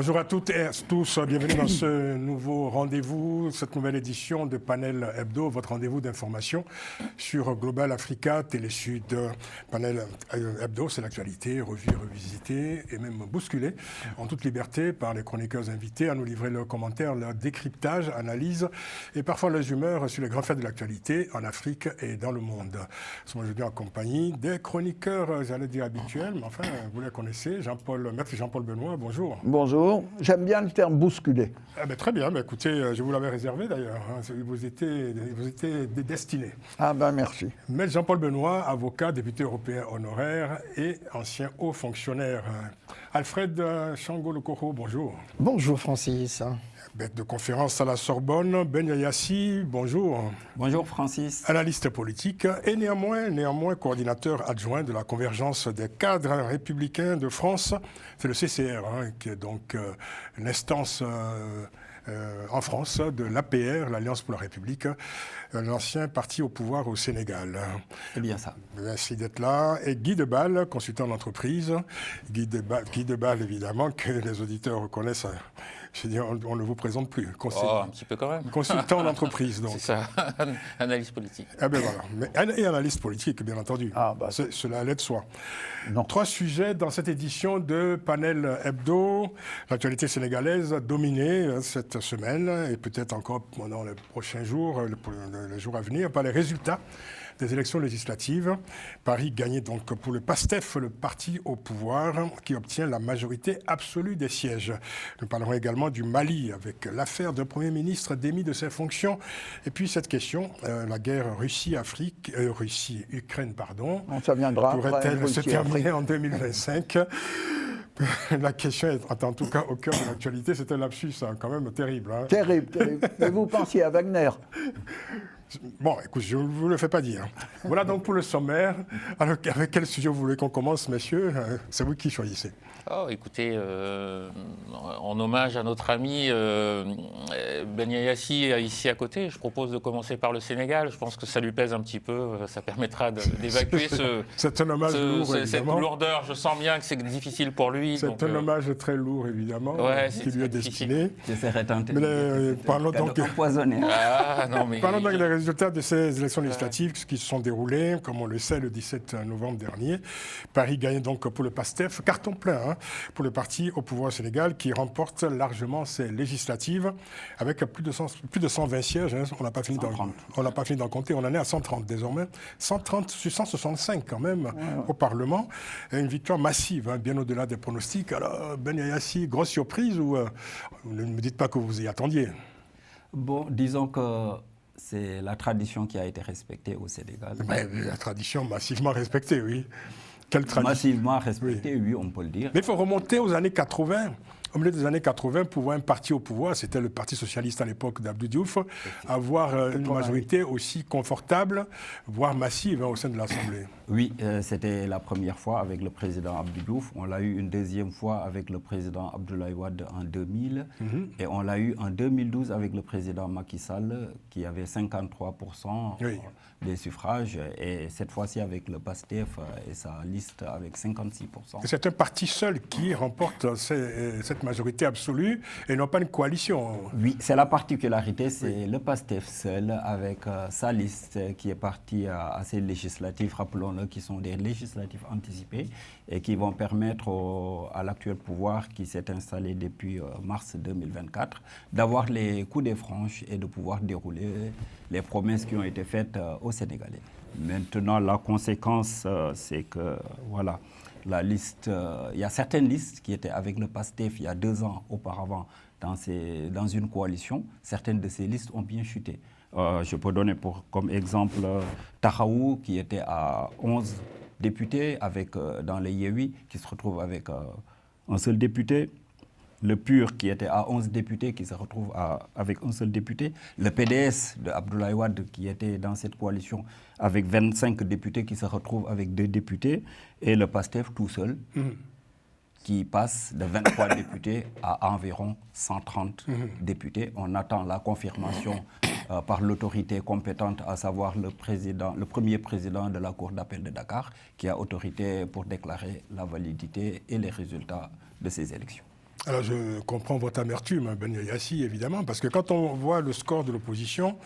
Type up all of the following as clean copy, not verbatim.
Bonjour à toutes et à tous, bienvenue dans ce nouveau rendez-vous, cette nouvelle édition de Panel Hebdo, votre rendez-vous d'information sur Global Africa, Télésud. Panel Hebdo, c'est l'actualité, revue, revisitée et même bousculée en toute liberté par les chroniqueurs invités à nous livrer leurs commentaires, leurs décryptages, analyses et parfois leurs humeurs sur les grands faits de l'actualité en Afrique et dans le monde. Nous sommes aujourd'hui en compagnie des chroniqueurs, j'allais dire habituels, mais enfin, vous les connaissez, Maître Jean-Paul Benoît, bonjour. Bonjour. J'aime bien le terme bousculer. Ah ben, très bien, ben, écoutez, je vous l'avais réservé d'ailleurs, hein, vous étiez destiné. Ah ben merci. Maître Jean-Paul Benoît, avocat, député européen honoraire et ancien haut fonctionnaire. Alfred Changolokoro, bonjour. Bonjour Francis. Bête de conférence à la Sorbonne, Ben Yayassi, bonjour. Bonjour Francis. Analyste politique et néanmoins coordinateur adjoint de la convergence des cadres républicains de France. C'est le CCR, hein, qui est donc l'instance en France de l'APR, l'Alliance pour la République, l'ancien parti au pouvoir au Sénégal. C'est bien ça. Merci d'être là. Et Guy Debal, consultant d'entreprise. Guy Debal, évidemment, que les auditeurs reconnaissent. Je dis, on ne vous présente plus. Un petit peu quand même. Consultant d'entreprise, donc. C'est ça, analyse politique. Eh bien voilà, et analyste politique, bien entendu. Ah, bah. Cela allait de soi. Non. 3 sujets dans cette édition de Panel Hebdo. L'actualité sénégalaise dominée cette semaine et peut-être encore pendant les prochains jours, les jours à venir, par les résultats des élections législatives. Paris gagnait donc pour le PASTEF, le parti au pouvoir, qui obtient la majorité absolue des sièges. Nous parlerons également du Mali, avec l'affaire d'un Premier ministre démis de ses fonctions. Et puis cette question, la guerre Russie-Ukraine, ça viendra pourrait-elle se terminer en 2025 ? La question est en tout cas au cœur de l'actualité. C'était un lapsus, hein, quand même terrible. Hein. Terrible, terrible. Mais vous pensiez à Wagner. Bon, écoute, je ne vous le fais pas dire. Voilà donc pour le sommaire. Alors, avec quel sujet vous voulez qu'on commence, messieurs ? C'est vous qui choisissez. Oh, écoutez, en hommage à notre ami Ben Yayassi ici à côté, je propose de commencer par le Sénégal. Je pense que ça lui pèse un petit peu, ça permettra d'évacuer c'est un hommage lourd, cette lourdeur. Je sens bien que c'est difficile pour lui. C'est un hommage très lourd, évidemment, qui lui est destiné. J'essaierai tenter parlons donc empoisonné. Parlons donc des résultats de ces élections législatives qui se sont déroulées, comme on le sait, le 17 novembre dernier. Paris gagne donc pour le PASTEF, carton plein, hein, pour le parti au pouvoir au Sénégal, qui remporte largement ces législatives, avec plus de 120 sièges. Hein, on n'a pas fini d'en compter, on en est à 130 désormais. 130 sur 165 quand même au Parlement. Et une victoire massive, hein, bien au-delà des pronostics. Alors, Ben Yayassi, grosse surprise ou ne me dites pas que vous y attendiez? Bon, disons que c'est la tradition qui a été respectée au Sénégal. Mais la tradition massivement respectée, oui. Quelle tradition? Massivement respectée, oui, on peut le dire. Mais il faut remonter aux années 80. Au milieu des années 80, pour voir un parti au pouvoir, c'était le Parti socialiste à l'époque d'Abdou Diouf, avoir une majorité aussi confortable, voire massive, hein, au sein de l'Assemblée. Oui, c'était la première fois avec le président Abdou Diouf. On l'a eu une deuxième fois avec le président Abdoulaye Wade en 2000. Et on l'a eu en 2012 avec le président Macky Sall, qui avait 53% des suffrages. Et cette fois-ci avec le PASTEF et sa liste avec 56%. Et c'est un parti seul qui remporte cette majorité absolue et non pas une coalition. Oui, c'est la particularité, c'est le PASTEF seul avec sa liste qui est partie à ces législatives, rappelons-le, qui sont des législatives anticipées et qui vont permettre à l'actuel pouvoir qui s'est installé depuis mars 2024 d'avoir les coups des franches et de pouvoir dérouler les promesses qui ont été faites aux Sénégalais. Maintenant, la conséquence, c'est que, voilà, la liste, il y a certaines listes qui étaient avec le PASTEF il y a 2 ans auparavant dans une coalition. Certaines de ces listes ont bien chuté. Je peux donner comme exemple Tahaou qui était à 11 députés dans les Yewi qui se retrouve avec un seul député. Le PUR qui était à 11 députés qui se retrouve avec un seul député. Le PDS de Abdoulaye Wade qui était dans cette coalition avec 25 députés qui se retrouve avec 2 députés. Et le PASTEF tout seul qui passe de 23 députés à environ 130 députés. On attend la confirmation par l'autorité compétente, à savoir le premier président de la Cour d'appel de Dakar, qui a autorité pour déclarer la validité et les résultats de ces élections. Alors je comprends votre amertume, Ben Yassi, évidemment, parce que quand on voit le score de l'opposition,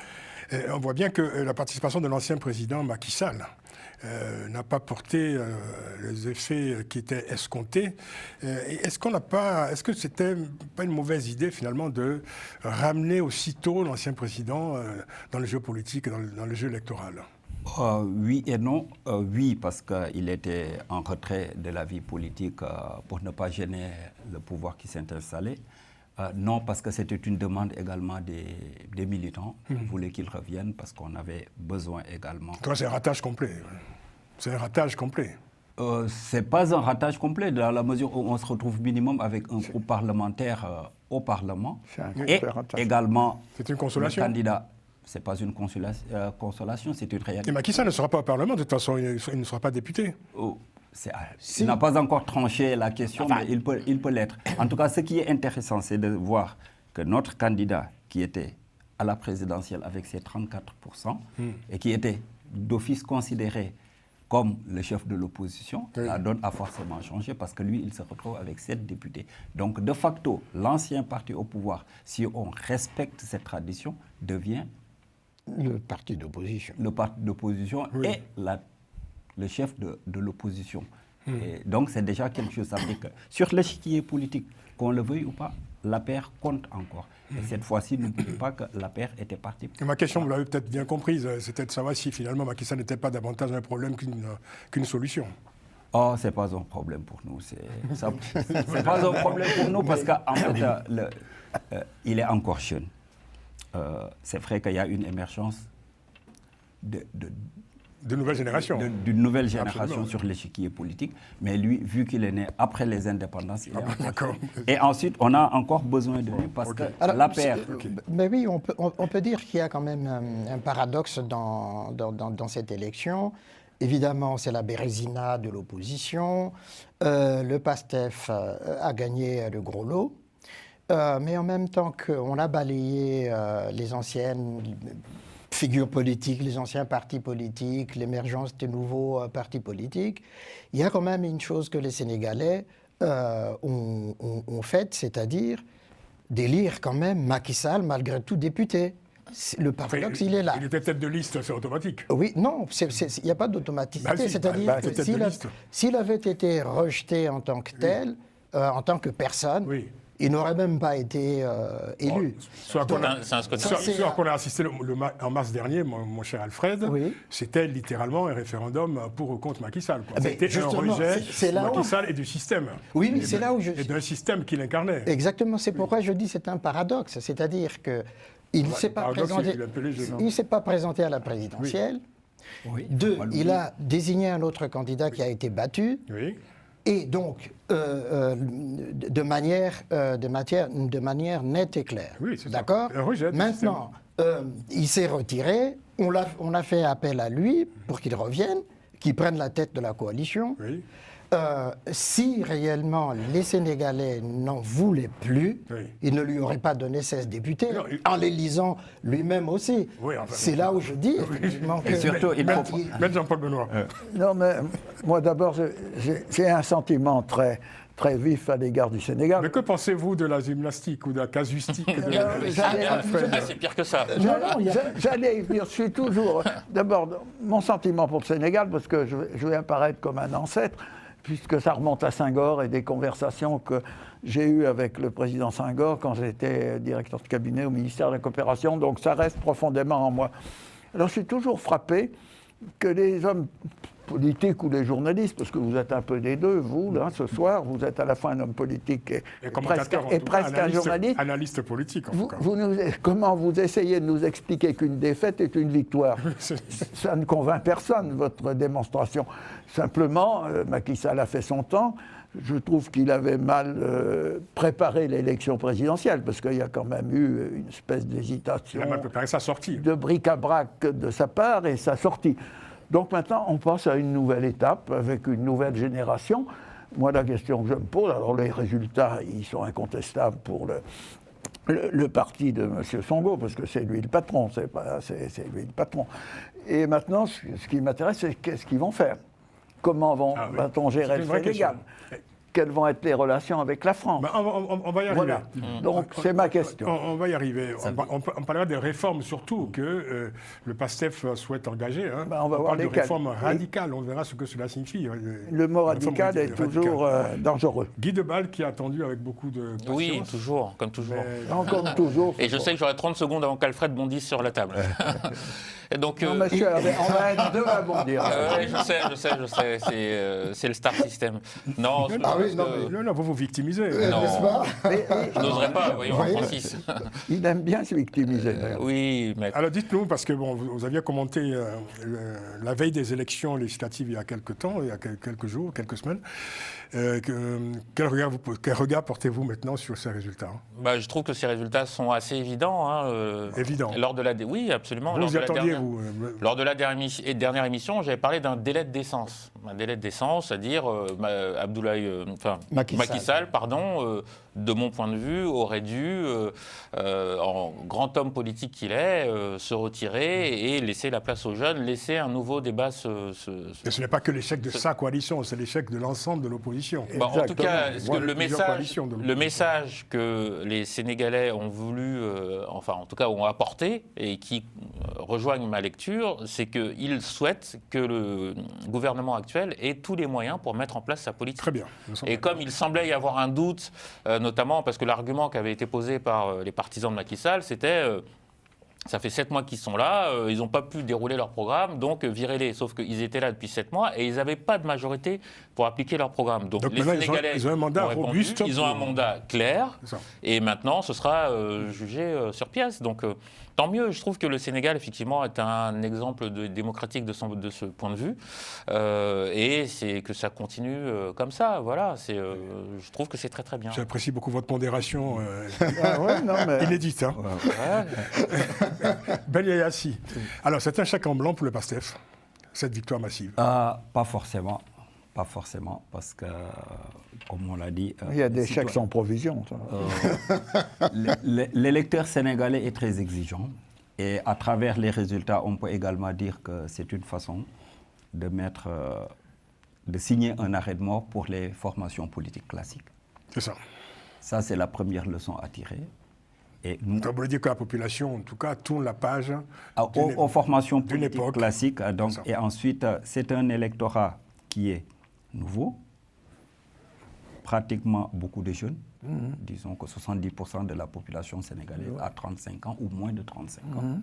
on voit bien que la participation de l'ancien président Macky Sall n'a pas porté les effets qui étaient escomptés. Est-ce que c'était pas une mauvaise idée finalement de ramener aussitôt l'ancien président dans le jeu politique, dans le jeu électoral? Oui et non. Oui, parce qu'il était en retrait de la vie politique pour ne pas gêner le pouvoir qui s'est installé. Non, parce que c'était une demande également des militants. Ils voulaient qu'il revienne parce qu'on avait besoin également. C'est un ratage complet. C'est un ratage complet. C'est pas un ratage complet, dans la mesure où on se retrouve minimum avec un groupe parlementaire au Parlement. Et également c'est une consolation. Le candidat. Ce n'est pas une consolation, c'est une réalité. Et Macky Sall ne sera pas au Parlement, de toute façon, il ne sera pas député. Il n'a pas encore tranché la question, mais il peut l'être. En tout cas, ce qui est intéressant, c'est de voir que notre candidat, qui était à la présidentielle avec ses 34%, et qui était d'office considéré comme le chef de l'opposition, la donne a forcément changé parce que lui, il se retrouve avec 7 députés. Donc, de facto, l'ancien parti au pouvoir, si on respecte cette tradition, devient le parti d'opposition. Le parti d'opposition et le chef de l'opposition. Et donc, c'est déjà quelque chose. Ça veut dire que sur l'échiquier politique, qu'on le veuille ou pas, l'APR compte encore. Et cette fois-ci, n'oubliez pas que l'APR était parti. Ma question, vous l'avez peut-être bien comprise, c'était de savoir si finalement Macky Sall n'était pas davantage un problème qu'une solution. Oh, c'est pas un problème pour nous. C'est pas un problème pour nous parce qu'en fait, il est encore jeune. C'est vrai qu'il y a une émergence de nouvelles générations. D'une nouvelle génération sur l'échiquier politique. Mais lui, vu qu'il est né après les indépendances, il est d'accord. Et ensuite, on a encore besoin de lui parce que l'APR... Mais oui, on peut dire qu'il y a quand même un paradoxe dans cette élection. Évidemment, c'est la bérésina de l'opposition. Le PASTEF a gagné le gros lot. Mais en même temps qu'on a balayé les anciennes figures politiques, les anciens partis politiques, l'émergence des nouveaux partis politiques, il y a quand même une chose que les Sénégalais ont faite, c'est-à-dire d'élire quand même Macky Sall malgré tout député. Le paradoxe, il est là. Il était tête de liste, c'est automatique. Oui, non, il n'y a pas d'automaticité. C'est-à-dire que s'il avait été rejeté en tant que tel, en tant que personne, il n'aurait même pas été élu. Soit qu'on a assisté en mars dernier, mon cher Alfred, c'était littéralement un référendum pour ou contre Macky Sall. C'était un rejet de Macky Sall et du système. Oui, mais c'est là où et d'un système qu'il incarnait. Exactement, c'est pourquoi je dis que c'est un paradoxe. C'est-à-dire qu'il ne s'est pas présenté à la présidentielle. Deux, il a désigné un autre candidat qui a été battu. Et donc, de manière nette et claire. D'accord ? Maintenant, il s'est retiré, on a fait appel à lui pour qu'il revienne, qu'il prenne la tête de la coalition. Si réellement les Sénégalais n'en voulaient plus, il ne lui aurait pas donné 16 députés, en l'élisant lui-même aussi. C'est là où je dis, effectivement, que... Et surtout, il faut... Jean-Paul Benoît. Non, mais moi d'abord, j'ai un sentiment très vif à l'égard du Sénégal. Mais que pensez-vous de la gymnastique ou de la casuistique C'est pire que ça. J'allais y venir, je suis toujours... D'abord, mon sentiment pour le Sénégal, parce que je vais apparaître comme un ancêtre, puisque ça remonte à Senghor et des conversations que j'ai eues avec le président Senghor quand j'étais directeur de cabinet au ministère de la Coopération, donc ça reste profondément en moi. Alors je suis toujours frappé que les hommes politiques ou les journalistes, parce que vous êtes un peu des deux, vous, là, ce soir, vous êtes à la fois un homme politique et presque un journaliste. Analyste politique, en tout cas. Comment vous essayez de nous expliquer qu'une défaite est une victoire? Ça ne convainc personne, votre démonstration. Simplement, Macky Sall a fait son temps. Je trouve qu'il avait mal préparé l'élection présidentielle, parce qu'il y a quand même eu une espèce d'hésitation. Il a mal préparé sa sortie. De bric-à-brac de sa part et sa sortie. Donc maintenant, on passe à une nouvelle étape avec une nouvelle génération. Moi, la question que je me pose, alors les résultats, ils sont incontestables pour le parti de M. Sonko, parce que c'est lui le patron, c'est lui le patron. Et maintenant, ce qui m'intéresse, c'est qu'est-ce qu'ils vont faire. Comment va-t-on gérer le Sénégal? quelles vont être les relations avec la France. Ben, on va y arriver. Voilà. Donc, c'est ma question. On va y arriver. On parlera des réformes surtout que le PASTEF souhaite engager. Hein. Ben, on va voir parle de lesquelles. réformes radicales. On verra ce que cela signifie. Le mot radical est toujours dangereux. Guy Debal qui a attendu avec beaucoup de patience. Oui, toujours, comme toujours. Comme toujours. Et je sais que j'aurai 30 secondes avant qu'Alfred bondisse sur la table. Et donc, non, monsieur, on va être deux à bondir. Je sais, c'est le star system. Non, non, vous vous victimisez. Non, n'est-ce pas? je n'oserais pas, voyons, Francis. Il aime bien se victimiser. Oui, mais... Alors dites-nous, parce que bon, vous aviez commenté la veille des élections législatives il y a quelques temps, il y a quelques jours, quelques semaines. Quel regard portez-vous maintenant sur ces résultats? Je trouve que ces résultats sont assez évidents. Évident. Oui, absolument. Vous y attendiez, vous Lors de la dernière émission, j'avais parlé d'un délai de décence. Un délai de décence, c'est-à-dire Macky Sall, de mon point de vue, aurait dû, en grand homme politique qu'il est, se retirer et laisser la place aux jeunes, laisser un nouveau débat Mais ce n'est pas que l'échec de sa coalition, c'est l'échec de l'ensemble de l'opposition. En tout cas, le message que les Sénégalais ont voulu, en tout cas ont apporté, et qui rejoignent ma lecture, c'est qu'ils souhaitent que le gouvernement actuel ait tous les moyens pour mettre en place sa politique. Très bien. Et comme il semblait y avoir un doute, notamment parce que l'argument qui avait été posé par les partisans de Macky Sall, c'était... ça fait 7 mois qu'ils sont là, ils n'ont pas pu dérouler leur programme, donc virez-les. Sauf qu'ils étaient là depuis 7 mois et ils n'avaient pas de majorité pour appliquer leur programme. Donc les Sénégalais ils ont un mandat robuste. Ils ont un mandat clair et maintenant ce sera jugé sur pièce. Donc tant mieux, je trouve que le Sénégal effectivement est un exemple démocratique de ce point de vue et c'est que ça continue comme ça. Voilà, je trouve que c'est très très bien. J'apprécie beaucoup votre pondération mais... inédite. Hein. Benyaya Yassi. Alors, c'est un chèque en blanc pour le PASTEF, cette victoire massive? Pas forcément. Pas forcément, parce que, comme on l'a dit... il y a des chèques sans provision. L'électeur sénégalais est très exigeant. Et à travers les résultats, on peut également dire que c'est une façon de signer un arrêt de mort pour les formations politiques classiques. C'est ça. Ça, c'est la première leçon à tirer. Et nous, ça veut dire que la population, en tout cas, tourne la page aux formations politiques classiques. Donc, et ensuite, c'est un électorat qui est nouveau, pratiquement beaucoup de jeunes. Disons que 70% de la population sénégalaise a 35 ans ou moins de 35 ans.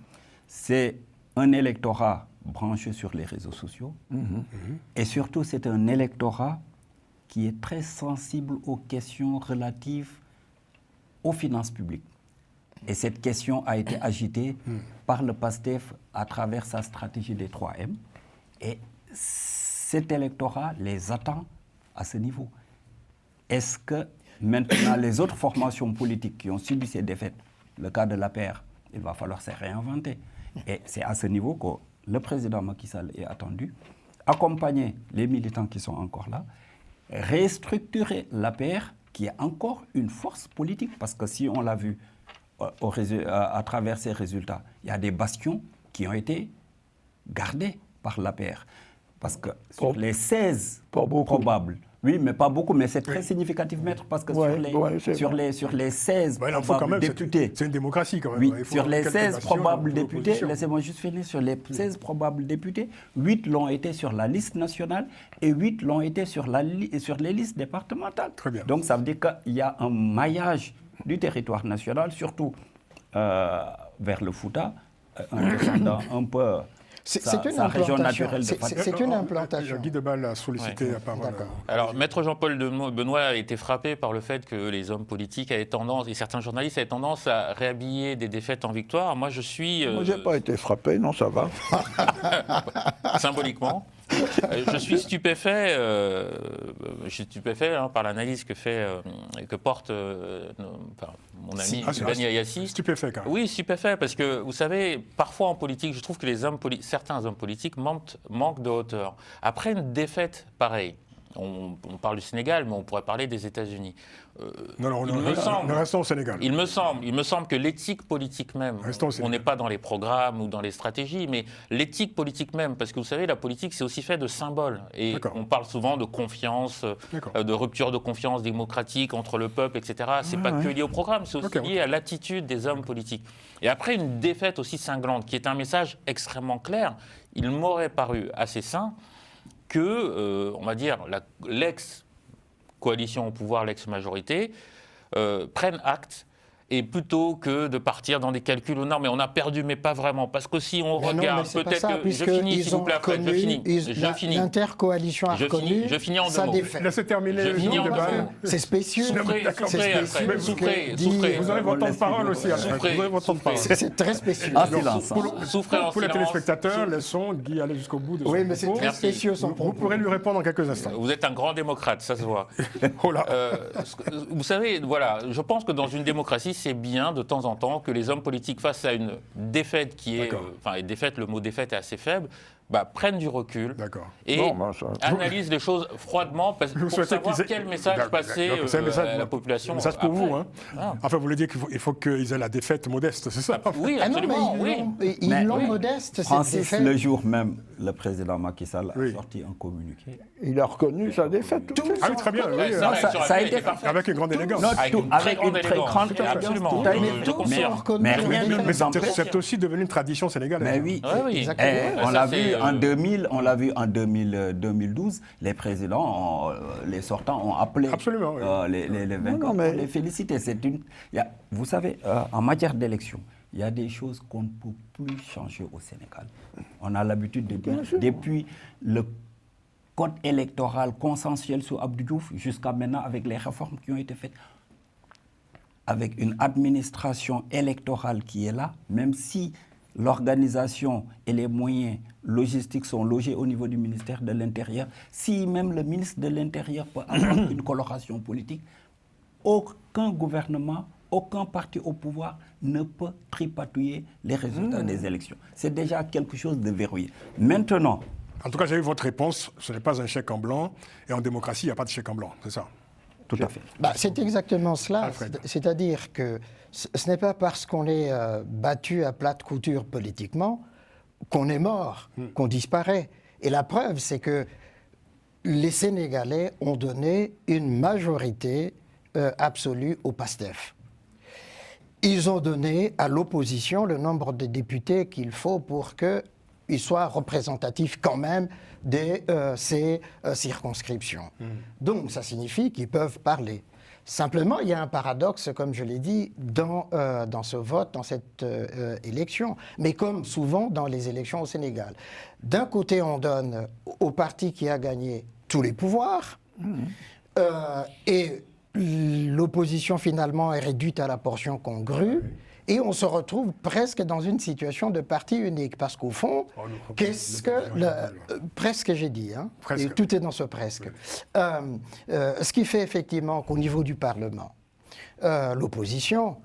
C'est un électorat branché sur les réseaux sociaux. Et surtout, c'est un électorat qui est très sensible aux questions relatives aux finances publiques. Et cette question a été agitée par le PASTEF à travers sa stratégie des 3M. Et cet électorat les attend à ce niveau. Est-ce que maintenant les autres formations politiques qui ont subi ces défaites, le cas de l'APR, il va falloir se réinventer. Et c'est à ce niveau que le président Macky Sall est attendu, accompagner les militants qui sont encore là, restructurer l'APR qui est encore une force politique, parce que si on l'a vu à travers ces résultats, il y a des bastions qui ont été gardés par l'APR. Parce que sur les 16 probables, oui, mais pas beaucoup, mais c'est très significatif, maître, parce que sur les 16 probables députés... C'est une démocratie quand même. Oui, sur les 16 probables députés, laissez-moi juste finir, sur les 16 probables députés, 8 l'ont été sur la liste nationale et 8 l'ont été sur les listes départementales. Très bien. Donc ça veut dire qu'il y a un maillage du territoire national, surtout vers le Fouta, en descendant un peu... C'est une implantation. C'est une implantation. Guy Debal a sollicité la parole. Alors, Maître Jean-Paul Benoît a été frappé par le fait que les hommes politiques avaient tendance, et certains journalistes avaient tendance à réhabiller des défaites en victoire. Moi, je suis... Moi, je n'ai pas été frappé, non, ça va. Symboliquement. Je suis stupéfait, par l'analyse que porte mon ami Benyaya Yassi. Stupéfait quand même. Oui, stupéfait, parce que vous savez, parfois en politique, je trouve que certains hommes politiques manquent de hauteur. Après une défaite pareille, on parle du Sénégal, mais on pourrait parler des États-Unis. Restons au Sénégal. Il me semble que l'éthique politique même, on n'est pas dans les programmes ou dans les stratégies, mais l'éthique politique même, parce que vous savez, la politique, c'est aussi fait de symboles. Et on parle souvent de confiance, de rupture de confiance démocratique entre le peuple, etc. C'est pas que lié au programme, c'est aussi lié à l'attitude des hommes politiques. Et après une défaite aussi cinglante, qui est un message extrêmement clair, il m'aurait paru assez sain que, on va dire, l'ex-coalition au pouvoir, l'ex-majorité, prenne acte. Et plutôt que de partir dans des calculs, non, mais on a perdu, mais pas vraiment. Parce que si on regarde, peut-être que... Je finis, s'il vous plaît, après. Je finis. L'intercoalition a reconnu. Je finis en deux mots. Laissez terminer. Je finis en deux mots. C'est spécieux. Souffrez. Vous avez votre temps de parole aussi. C'est très spécieux. Pour les téléspectateurs, laissons Guy aller jusqu'au bout de son Oui, mais c'est très spécieux son propos. Vous pourrez lui répondre en quelques instants. Vous êtes un grand démocrate, ça se voit. Vous savez, voilà, je pense que dans une démocratie, c'est bien de temps en temps que les hommes politiques face à une défaite qui est... défaite, le mot défaite est assez faible, prennent du recul et analysent les choses froidement pour savoir quel message passer à la population. Un message pour vous. Hein. Enfin, vous voulez dire qu'il faut qu'ils aient la défaite modeste, c'est ça? Oui, absolument. Ils l'ont modeste, Francis, cette défaite. le jour même, le président Macky Sall a sorti un communiqué. Il a reconnu sa défaite. Ah oui, très bien. Ça a été avec une grande élégance. Avec une très grande élégance. Absolument. Mais rien ne mais c'est aussi devenu une tradition sénégalaise. Mais oui, exactement. On l'a vu en 2000, on l'a vu en 2012, les présidents, les sortants ont appelé les vainqueurs pour les féliciter. Vous savez, en matière d'élection, il y a des choses qu'on ne peut plus changer au Sénégal. On a l'habitude de dire, depuis le code électoral consensuel sous Abdou Diouf jusqu'à maintenant, avec les réformes qui ont été faites, avec une administration électorale qui est là, même si l'organisation et les moyens logistiques sont logés au niveau du ministère de l'Intérieur, si même le ministre de l'Intérieur peut avoir une coloration politique, aucun gouvernement, aucun parti au pouvoir ne peut tripatouiller les résultats des élections. C'est déjà quelque chose de verrouillé. Maintenant... En tout cas, j'ai eu votre réponse, ce n'est pas un chèque en blanc, et en démocratie, il n'y a pas de chèque en blanc, c'est ça? Tout à fait. C'est exactement cela. C'est-à-dire que ce n'est pas parce qu'on est battu à plate couture politiquement qu'on est mort, qu'on disparaît. Et la preuve, c'est que les Sénégalais ont donné une majorité absolue au PASTEF. Ils ont donné à l'opposition le nombre de députés qu'il faut pour qu'ils soient représentatifs quand même de ces circonscriptions. Donc ça signifie qu'ils peuvent parler. Simplement, il y a un paradoxe, comme je l'ai dit, dans ce vote, dans cette élection, mais comme souvent dans les élections au Sénégal. D'un côté, on donne au parti qui a gagné tous les pouvoirs, et l'opposition finalement est réduite à la portion congrue, et on se retrouve presque dans une situation de parti unique, parce qu'au fond, presque j'ai dit, hein, et tout est dans ce presque. Ce qui fait effectivement qu'au niveau du Parlement, l'opposition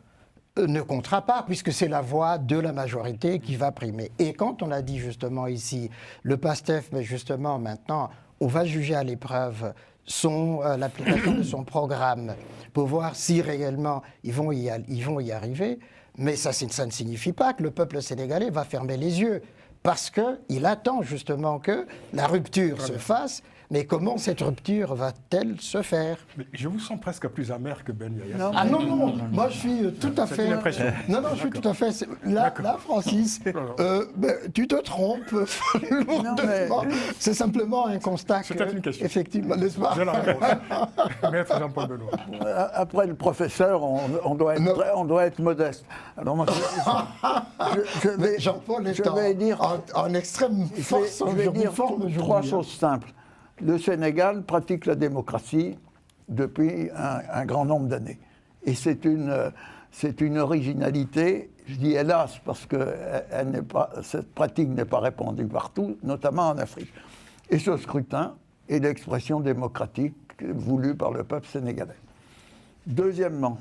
ne comptera pas, puisque c'est la voix de la majorité qui va primer. Et quand on a dit justement ici, le PASTEF, mais justement maintenant, on va juger à l'épreuve l'application de son programme pour voir si réellement ils vont y arriver. Mais ça ne signifie pas que le peuple sénégalais va fermer les yeux, parce qu'il attend justement que la rupture se fasse. Mais comment cette rupture va-t-elle se faire? Mais je vous sens presque plus amer que Ben Yaya. Ah non, moi je suis tout à fait... Non, je suis tout à fait... Là, Francis, tu te trompes lourdement. C'est simplement un constat. C'était une question. Effectivement, n'est-ce pas? J'ai la réponse. Maître Jean-Paul Benoît. Après le professeur, on doit être modeste. Alors moi, Jean-Paul est dire en extrême force. Je vais dire trois choses simples. Le Sénégal pratique la démocratie depuis un grand nombre d'années. Et c'est une originalité, je dis hélas, parce que cette pratique n'est pas répandue partout, notamment en Afrique. Et ce scrutin est l'expression démocratique voulue par le peuple sénégalais. Deuxièmement,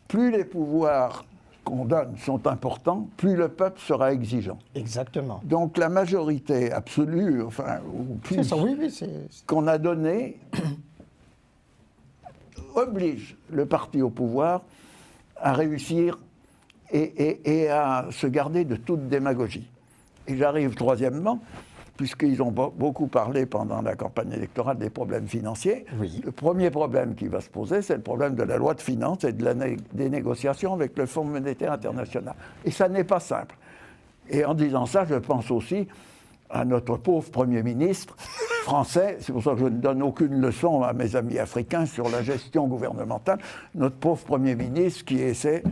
plus les pouvoirs qu'on donne sont importants, plus le peuple sera exigeant. Exactement. Donc la majorité absolue, enfin, ou plus, qu'on a donnée, oblige le parti au pouvoir à réussir et à se garder de toute démagogie. Et j'arrive troisièmement, puisqu'ils ont beaucoup parlé pendant la campagne électorale des problèmes financiers. Oui. Le premier problème qui va se poser, c'est le problème de la loi de finances et des négociations avec le Fonds monétaire international. Et ça n'est pas simple. Et en disant ça, je pense aussi à notre pauvre Premier ministre français. C'est pour ça que je ne donne aucune leçon à mes amis africains sur la gestion gouvernementale. Notre pauvre Premier ministre qui essaie,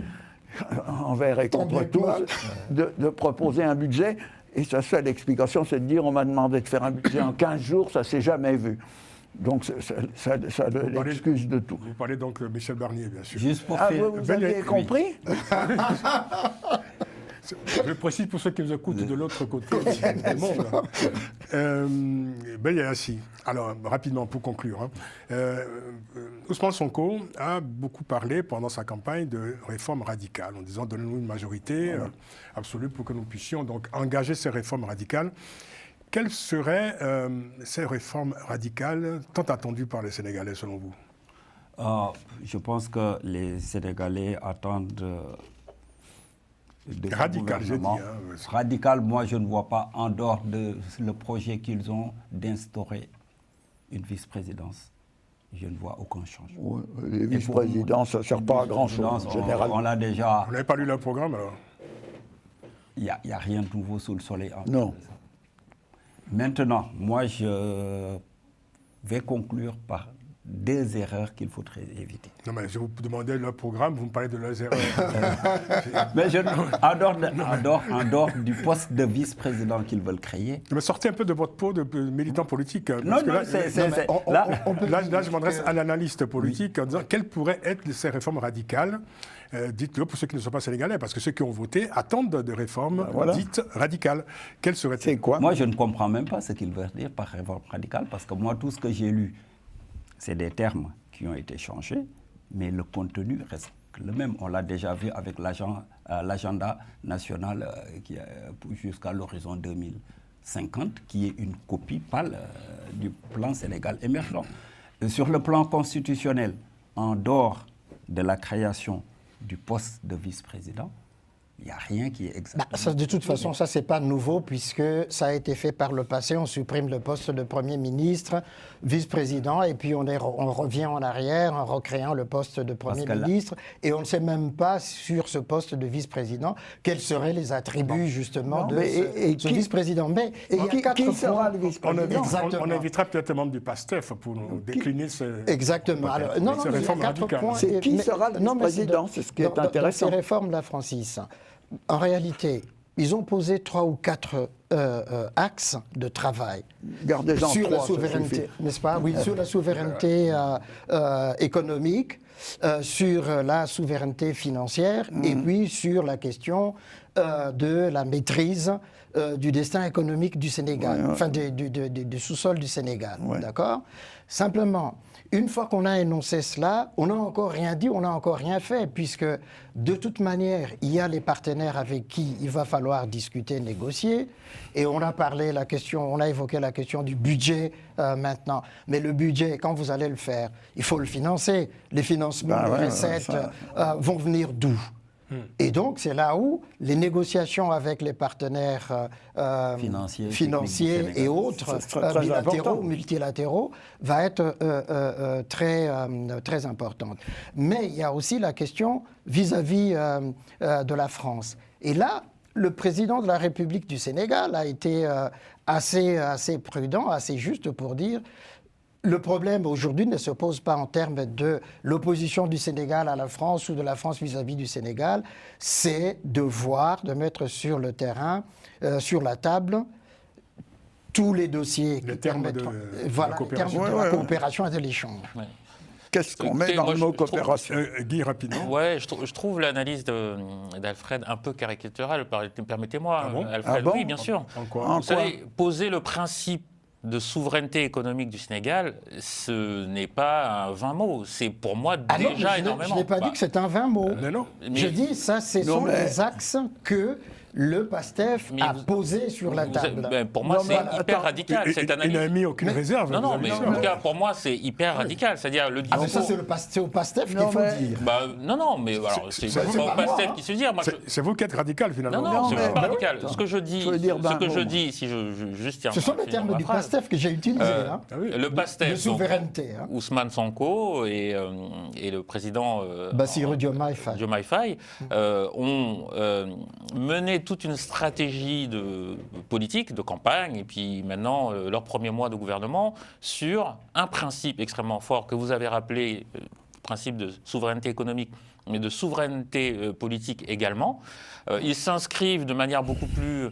envers et contre tous, de proposer un budget. Et sa seule explication, c'est de dire on m'a demandé de faire un budget en 15 jours, ça ne s'est jamais vu. Donc ça l'excuse de tout. Vous parlez donc de Michel Barnier, bien sûr. Juste pour vous avez compris Je précise pour ceux qui nous écoutent de l'autre côté du monde. Ben Yassi. Alors, rapidement, pour conclure. Ousmane Sonko a beaucoup parlé pendant sa campagne de réformes radicales, en disant donnez-nous une majorité absolue pour que nous puissions donc engager ces réformes radicales. Quelles seraient ces réformes radicales tant attendues par les Sénégalais, selon vous? Je pense que les Sénégalais attendent... Radical, j'ai dit. Radical, moi je ne vois pas, en dehors de le projet qu'ils ont d'instaurer une vice-présidence. Je ne vois aucun changement. Oui, les vice-présidents, ça ne sert pas à grand-chose en général. On l'a déjà... Vous n'avez pas lu leur programme alors? Il n'y a rien de nouveau sous le soleil. Non. Maintenant, moi je vais conclure par des erreurs qu'il faudrait éviter. Non, mais je vous demandais leur programme, vous me parlez de leurs erreurs. Mais en dehors du poste de vice-président qu'ils veulent créer. Mais sortez un peu de votre peau de militant politique. Non, non, là, je m'adresse à l'analyste politique en disant quelles pourraient être ces réformes radicales. Dites-le pour ceux qui ne sont pas sénégalais, parce que ceux qui ont voté attendent des réformes dites radicales. Quelles seraient-elles? Moi, je ne comprends même pas ce qu'ils veulent dire par réforme radicale, parce que moi, tout ce que j'ai lu, c'est des termes qui ont été changés, mais le contenu reste le même. On l'a déjà vu avec l'agenda national jusqu'à l'horizon 2050, qui est une copie pâle du plan Sénégal émergent. Sur le plan constitutionnel, en dehors de la création du poste de vice-président, il n'y a rien qui est exactement... de toute façon, ça, ce n'est pas nouveau, puisque ça a été fait par le passé. On supprime le poste de Premier ministre, vice-président, et puis on revient en arrière en recréant le poste de Premier ministre. Et on ne sait même pas, sur ce poste de vice-président, quels seraient les attributs, justement, de ce vice-président. Mais qui sera le vice-président? On invitera peut-être un membre du PASTEF pour nous décliner ces réformes radicales. Qui sera le vice-président? C'est ce qui est intéressant. Ces réformes-là, Francis, en réalité, ils ont posé 3 ou 4 axes de travail sur la souveraineté, n'est-ce pas? Oui, sur la souveraineté économique, sur la souveraineté financière, et puis sur la question de la maîtrise du destin économique du Sénégal, enfin du sous-sol du Sénégal, d'accord? Simplement, une fois qu'on a énoncé cela, on n'a encore rien dit, on n'a encore rien fait, puisque de toute manière, il y a les partenaires avec qui il va falloir discuter, négocier, et on a évoqué la question du budget maintenant. Mais le budget, quand vous allez le faire, il faut le financer. Les financements de recettes vont venir d'où? Et donc, c'est là où les négociations avec les partenaires financiers et autres, bilatéraux, multilatéraux, va être très importante. Mais il y a aussi la question vis-à-vis de la France. Et là, le président de la République du Sénégal a été assez prudent, assez juste pour dire... Le problème aujourd'hui ne se pose pas en termes de l'opposition du Sénégal à la France ou de la France vis-à-vis du Sénégal, c'est de mettre sur le terrain, sur la table, tous les dossiers qui permettent la coopération et de l'échange. Ouais. Qu'est-ce qu'on met dans le mot coopération? Guy, rapidement. Ouais, je trouve l'analyse d'Alfred un peu caricaturale, permettez-moi. Ah bon? Alfred, oui, bien sûr. En quoi? Vous savez, poser le principe de souveraineté économique du Sénégal, ce n'est pas un 20 mots. C'est pour moi déjà énormément. Je n'ai pas dit que c'est un 20 mots. Non. Je dis ça, ce sont les axes que le PASTEF a posés sur la table. Pour moi, c'est hyper radical, cette analyse. Il n'a mis aucune réserve. Non, mais en tout cas, pour moi, c'est hyper radical. C'est-à-dire le discours... mais ça, c'est au PASTEF qu'il faut dire. Non, mais alors, c'est pas au PASTEF qui se dit. C'est vous qui êtes radical, finalement. Non, je ne suis pas radical. Ce que je dis, si je juste tiens... Ce sont les termes du PASTEF que j'ai utilisés. Le PASTEF, de souveraineté. Ousmane Sonko et le président Bassirou Diomaye Faye ont mené toute une stratégie politique, de campagne, et puis maintenant, leurs premiers mois de gouvernement, sur un principe extrêmement fort que vous avez rappelé, le principe de souveraineté économique, mais de souveraineté politique également. Ils s'inscrivent de manière beaucoup plus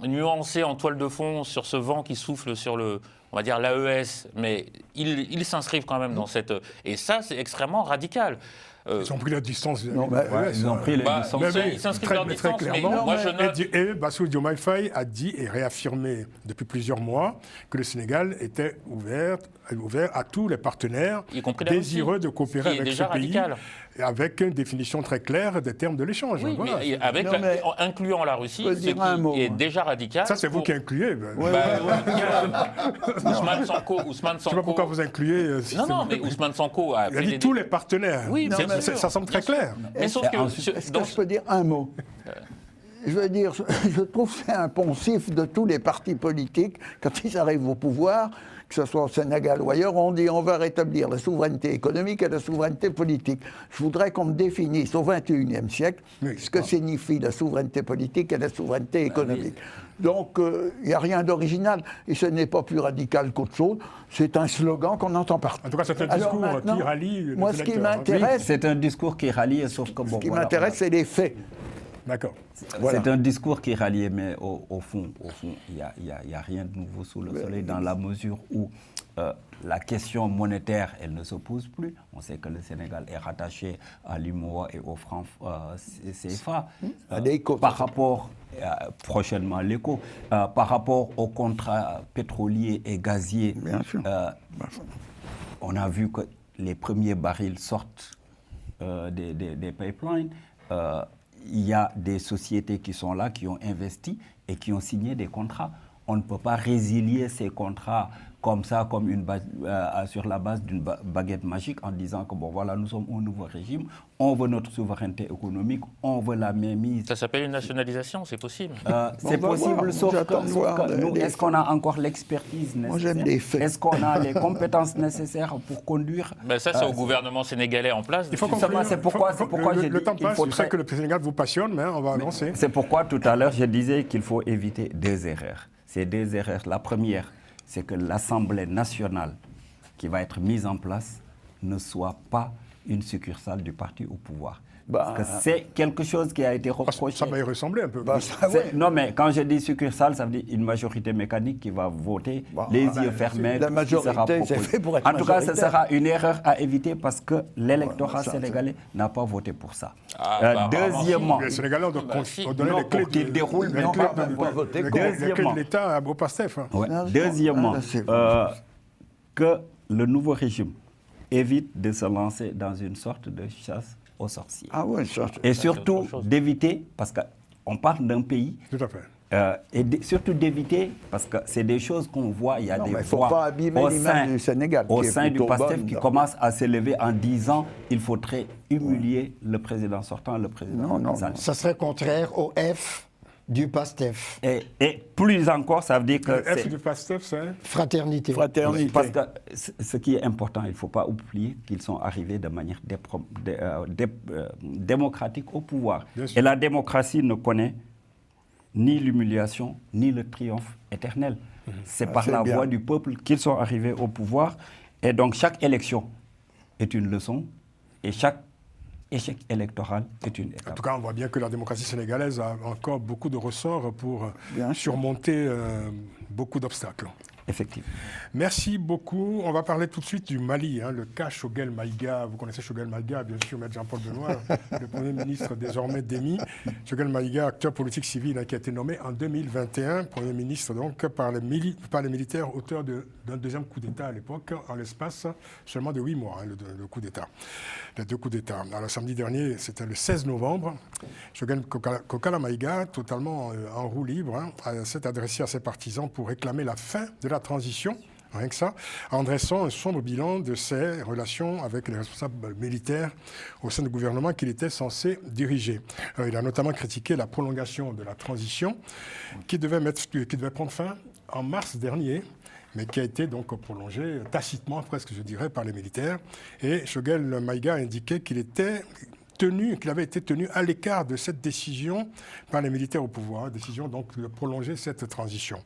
nuancée en toile de fond sur ce vent qui souffle sur on va dire l'AES, mais ils s'inscrivent quand même dans cette... Et ça, c'est extrêmement radical. Ils ont pris la distance. Ils ont pris les distances. Ils s'inscrivent leur distance, très clairement. Mais moi je note... Et Bassirou Diomaye Faye a dit et réaffirmé depuis plusieurs mois que le Sénégal était ouvert à tous les partenaires désireux de coopérer avec ce pays, avec une définition très claire des termes de l'échange. Oui, voilà. Mais incluant la Russie, ce qui est déjà radical. Ça, c'est vous qui incluez. Ousmane Sonko... Je ne sais pas pourquoi vous incluez... Non, mais Ousmane Sonko a... Il a dit tous les partenaires. Oui, ça semble très clair. Est-ce que je peux dire un mot ? Je veux dire, je trouve que c'est un poncif de tous les partis politiques, quand ils arrivent au pouvoir, que ce soit au Sénégal ou ailleurs, on dit on va rétablir la souveraineté économique et la souveraineté politique. Je voudrais qu'on me définisse au XXIe siècle ce que signifie la souveraineté politique et la souveraineté économique. Donc, il n'y a rien d'original, et ce n'est pas plus radical qu'autre chose. C'est un slogan qu'on entend partout. En tout cas, c'est un discours qui rallie les moi, ce qui m'intéresse... C'est un discours qui rallie, sauf que... Ce qui m'intéresse, c'est les faits. D'accord. C'est un discours qui rallie, mais au fond, il n'y a rien de nouveau sous le soleil, dans la mesure où la question monétaire, elle ne se pose plus. On sait que le Sénégal est rattaché à l'UMOA et au franc CFA. Par rapport, prochainement à l'ECO, par rapport aux contrats pétroliers et gaziers, on a vu que les premiers barils sortent des pipelines. Il y a des sociétés qui sont là, qui ont investi et qui ont signé des contrats. On ne peut pas résilier ces contrats comme ça, sur la base d'une baguette magique, en disant que bon voilà, nous sommes au nouveau régime, on veut notre souveraineté économique, on veut la mainmise. Ça s'appelle une nationalisation, c'est possible. C'est possible, sauf que nous, est-ce qu'on a encore l'expertise nécessaire? Est-ce qu'on a les compétences nécessaires pour conduire? Ça, c'est au gouvernement sénégalais en place. Il faut c'est pourquoi j'ai dit... Le temps passe, je sais que le Sénégal vous passionne, mais on va avancer. C'est pourquoi tout à l'heure, je disais qu'il faut éviter deux erreurs. Ces deux erreurs, la première, c'est que l'Assemblée nationale qui va être mise en place ne soit pas une succursale du parti au pouvoir. Parce que c'est quelque chose qui a été reproché. Ça va y ressembler un peu. Non, mais quand je dis succursale, ça veut dire une majorité mécanique qui va voter, les yeux fermés. La majorité, c'est fait pour être en tout cas, ce sera une erreur à éviter parce que l'électorat sénégalais n'a pas voté pour ça. Deuxièmement... Les Sénégalais ont donné les clés qu'ils déroulent, mais les clés de l'État à Beau-Pastef. Deuxièmement, que le nouveau régime évite de se lancer dans une sorte de chasse aux sorciers. Et surtout d'éviter, parce qu'on parle d'un pays... Tout à fait. Et surtout d'éviter, parce que c'est des choses qu'on voit, il y a des voix au sein du PASTEF qui commencent à s'élever en disant il faudrait humilier le président sortant, le président... Non, ça serait contraire au F du PASTEF. Et plus encore, ça veut dire que... Le F du PASTEF, c'est Fraternité. Parce que ce qui est important, il ne faut pas oublier qu'ils sont arrivés de manière démocratique au pouvoir. Et la démocratie ne connaît ni l'humiliation, ni le triomphe éternel. C'est par la voix du peuple qu'ils sont arrivés au pouvoir. Et donc chaque élection est une leçon, et chaque échec électoral est une étape. En tout cas, on voit bien que la démocratie sénégalaise a encore beaucoup de ressorts pour surmonter beaucoup d'obstacles. Effectivement. Merci beaucoup. On va parler tout de suite du Mali, le cas Choguel Maïga. Vous connaissez Choguel Maïga, bien sûr, Maître Jean-Paul Benoît, le Premier ministre désormais démis. Choguel Maïga, acteur politique civil, qui a été nommé en 2021, Premier ministre donc, par les militaires, auteur d'un deuxième coup d'État à l'époque, en l'espace seulement de 8 mois, le coup d'État. Les 2 coups d'État. Alors, samedi dernier, c'était le 16 novembre, Choguel Kokala Maïga, totalement en roue libre, s'est adressé à ses partisans pour réclamer la fin de la transition, rien que ça, en dressant un sombre bilan de ses relations avec les responsables militaires au sein du gouvernement qu'il était censé diriger. Il a notamment critiqué la prolongation de la transition qui devait prendre fin en mars dernier, mais qui a été donc prolongée tacitement, presque je dirais, par les militaires. Et Choguel Maïga a indiqué qu'il avait été tenu à l'écart de cette décision par les militaires au pouvoir, décision donc de prolonger cette transition.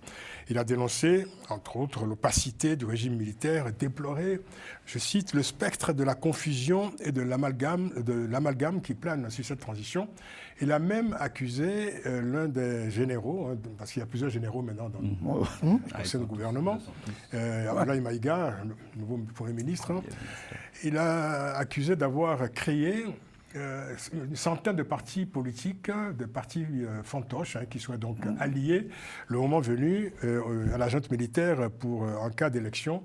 Il a dénoncé, entre autres, l'opacité du régime militaire et déploré, je cite, le spectre de la confusion et de l'amalgame qui plane sur cette transition. Il a même accusé l'un des généraux, parce qu'il y a plusieurs généraux maintenant dans le gouvernement, Abdoulaye Maïga, le nouveau Premier ministre, il a accusé d'avoir créé une centaine de partis politiques, de partis fantoches, qui soient donc alliés le moment venu à la junte militaire en cas d'élection,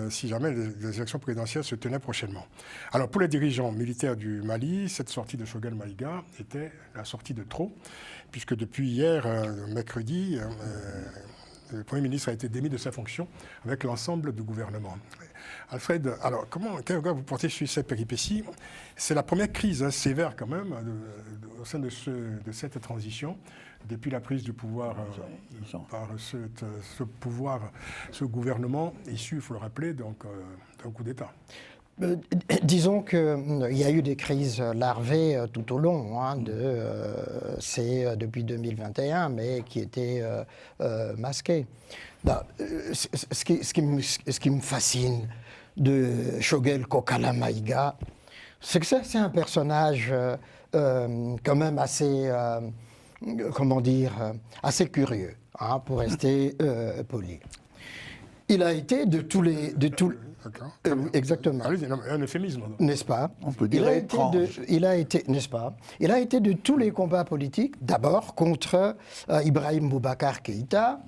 si jamais les élections présidentielles se tenaient prochainement. Alors pour les dirigeants militaires du Mali, cette sortie de Choguel Maïga était la sortie de trop, puisque depuis hier, mercredi, le Premier ministre a été démis de ses fonctions avec l'ensemble du gouvernement. Alfred, alors quel regard vous portez sur cette péripétie? C'est la première crise sévère quand même au sein de cette transition, depuis la prise du pouvoir par ce gouvernement issu, il faut le rappeler, d'un coup d'État. Disons qu'il y a eu des crises larvées tout au long, c'est depuis 2021, mais qui étaient masquées. Ce qui me fascine de Choguel Kokala Maïga, c'est que c'est un personnage quand même assez, assez curieux, pour rester poli. Il a été de tous les... exactement. Un euphémisme. N'est-ce pas? On peut dire étrange. N'est-ce pas? Il a été de tous les combats politiques, d'abord contre Ibrahim Boubacar Keïta,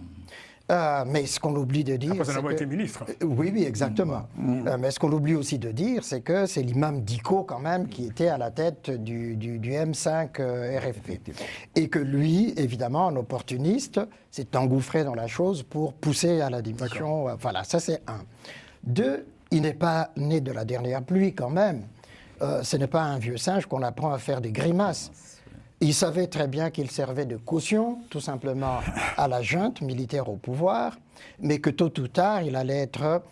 mais ce qu'on oublie de dire... Après avoir été ministre. Oui, exactement. Mais ce qu'on oublie aussi de dire, c'est que c'est l'imam Diko, quand même, qui était à la tête du M5 RFP. Et que lui, évidemment, un opportuniste, s'est engouffré dans la chose pour pousser à la démission. Voilà, ça c'est un. 2, il n'est pas né de la dernière pluie, quand même. Ce n'est pas un vieux singe qu'on apprend à faire des grimaces. Il savait très bien qu'il servait de caution, tout simplement, à la junte militaire au pouvoir, mais que tôt ou tard, il allait être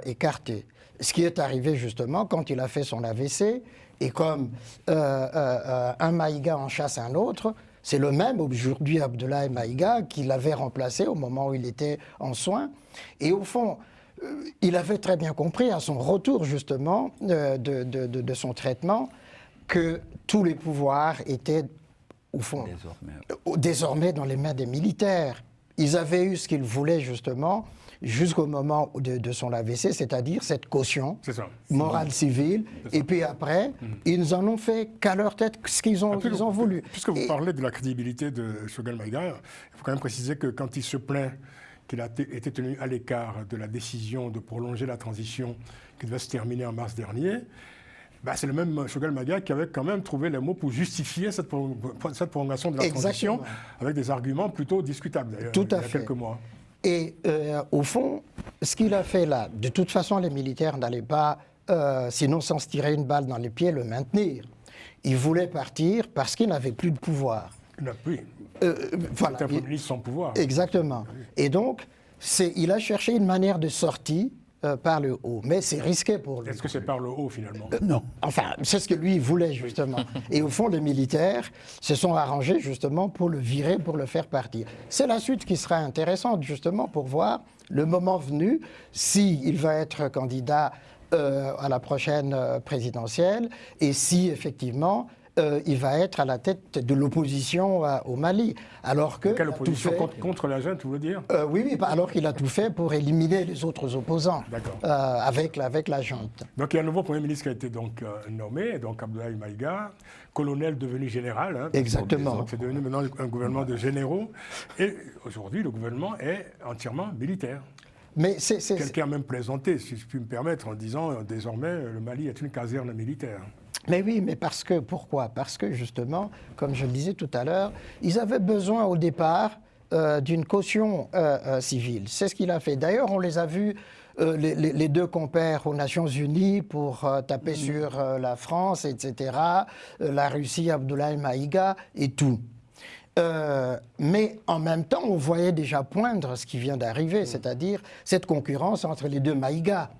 écarté. Ce qui est arrivé justement quand il a fait son AVC, et comme un Maïga en chasse un autre, c'est le même aujourd'hui Abdoulaye Maïga qui l'avait remplacé au moment où il était en soins. Et au fond, il avait très bien compris à son retour justement de son traitement que tous les pouvoirs étaient au fond, désormais dans les mains des militaires. Ils avaient eu ce qu'ils voulaient justement jusqu'au moment de son AVC, c'est-à-dire cette caution morale civile. Et puis après, ils en ont fait qu'à leur tête ce qu'ils ont voulu. Puisque vous parlez de la crédibilité de Choguel Maïga, il faut quand même préciser que quand il se plaint qu'il a été tenu à l'écart de la décision de prolonger la transition qui devait se terminer en mars dernier, c'est le même Choguel Maïga qui avait quand même trouvé les mots pour justifier cette prolongation de la transition avec des arguments plutôt discutables d'ailleurs, il y a quelques mois. Et au fond, ce qu'il a fait là, de toute façon les militaires n'allaient pas, sinon sans se tirer une balle dans les pieds, le maintenir. Ils voulaient partir parce qu'ils n'avaient plus de pouvoir. Oui, voilà. C'est un Premier ministre sans pouvoir. Exactement. Et donc, il a cherché une manière de sortie par le haut. Mais c'est risqué pour lui. Est-ce que c'est par le haut, finalement? Non. Enfin, c'est ce que lui voulait, justement. Et au fond, les militaires se sont arrangés, justement, pour le virer, pour le faire partir. C'est la suite qui sera intéressante, justement, pour voir, le moment venu, s'il va être candidat à la prochaine présidentielle, et si, effectivement, il va être à la tête de l'opposition au Mali. Alors que quelle opposition contre la junte, vous voulez dire? Oui, alors qu'il a tout fait pour éliminer les autres opposants avec la junte. Donc il y a un nouveau Premier ministre qui a été donc nommé, donc Abdoulaye Maïga, colonel devenu général. Hein, exactement. Donc c'est devenu maintenant un gouvernement de généraux. Et aujourd'hui, le gouvernement est entièrement militaire. Mais quelqu'un a même plaisanté, si je puis me permettre, en disant désormais le Mali est une caserne militaire. Mais oui, mais pourquoi? Parce que justement, comme je le disais tout à l'heure, ils avaient besoin au départ d'une caution civile. C'est ce qu'il a fait. D'ailleurs, on les a vus, les deux compères aux Nations Unies pour taper sur la France, etc., la Russie, Abdoulaye Maïga et tout. Mais en même temps, on voyait déjà poindre ce qui vient d'arriver, c'est-à-dire cette concurrence entre les deux Maïga.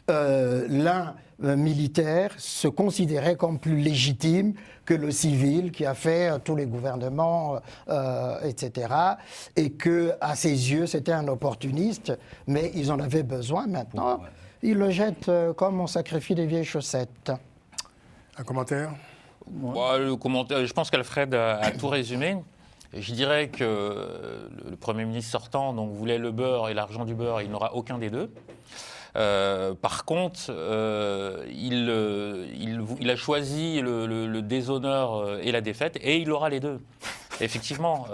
L'un militaire se considérait comme plus légitime que le civil qui a fait tous les gouvernements, etc. Et que, à ses yeux, c'était un opportuniste, mais ils en avaient besoin maintenant. Ils le jettent comme on sacrifie des vieilles chaussettes. Un commentaire? Le commentaire, je pense qu'Alfred a tout résumé. Je dirais que le Premier ministre sortant donc, voulait le beurre et l'argent du beurre, il n'aura aucun des deux. Par contre, il a choisi le déshonneur et la défaite, et il aura les deux. Effectivement.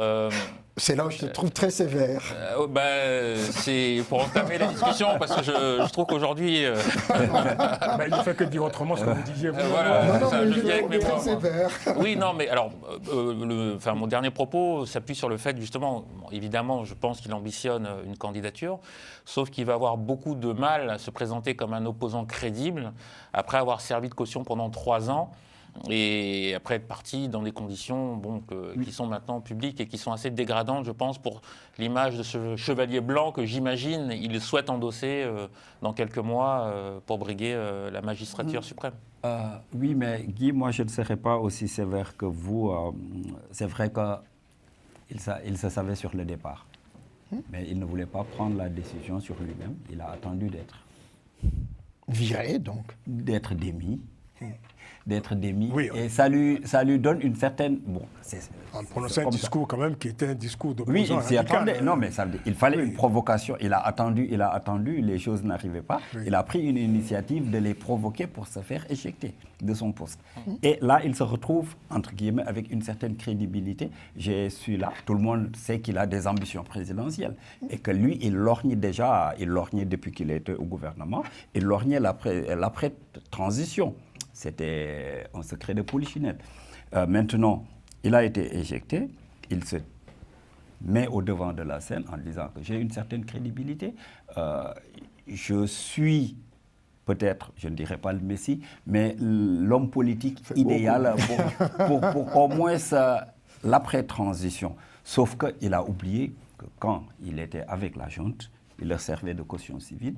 C'est là où je te trouve très sévère. C'est pour entamer la discussion, parce que je trouve qu'aujourd'hui... il ne fait que dire autrement ce que vous disiez. Très sévère. Oui, non, mais alors, mon dernier propos s'appuie sur le fait, justement, évidemment, je pense qu'il ambitionne une candidature, sauf qu'il va avoir beaucoup de mal à se présenter comme un opposant crédible, après avoir servi de caution pendant 3 ans. Et après être parti dans des conditions qui sont maintenant publiques et qui sont assez dégradantes, je pense, pour l'image de ce chevalier blanc que j'imagine il souhaite endosser dans quelques mois pour briguer la magistrature suprême. Oui, mais Guy, moi je ne serais pas aussi sévère que vous. C'est vrai qu'il se savait sur le départ, mais il ne voulait pas prendre la décision sur lui-même. Il a attendu d'être viré, donc. D'être démis. Oui, et ça lui donne une certaine... en prononçant un discours quand même qui était un discours d'opposant. Oui, il s'y attendait. Non, mais il fallait une provocation. Il a attendu, les choses n'arrivaient pas. Oui. Il a pris une initiative de les provoquer pour se faire éjecter de son poste. Et là, il se retrouve, entre guillemets, avec une certaine crédibilité. Je suis là. Tout le monde sait qu'il a des ambitions présidentielles. Et que lui, il lorgnait depuis qu'il était au gouvernement, il lorgnait l'après-transition. C'était un secret de polichinelle. Maintenant, il a été éjecté. Il se met au devant de la scène en disant que j'ai une certaine crédibilité. Je suis peut-être, je ne dirais pas le Messie, mais l'homme politique idéal pour au moins l'après-transition. Sauf qu'il a oublié que quand il était avec la junte, il leur servait de caution civile.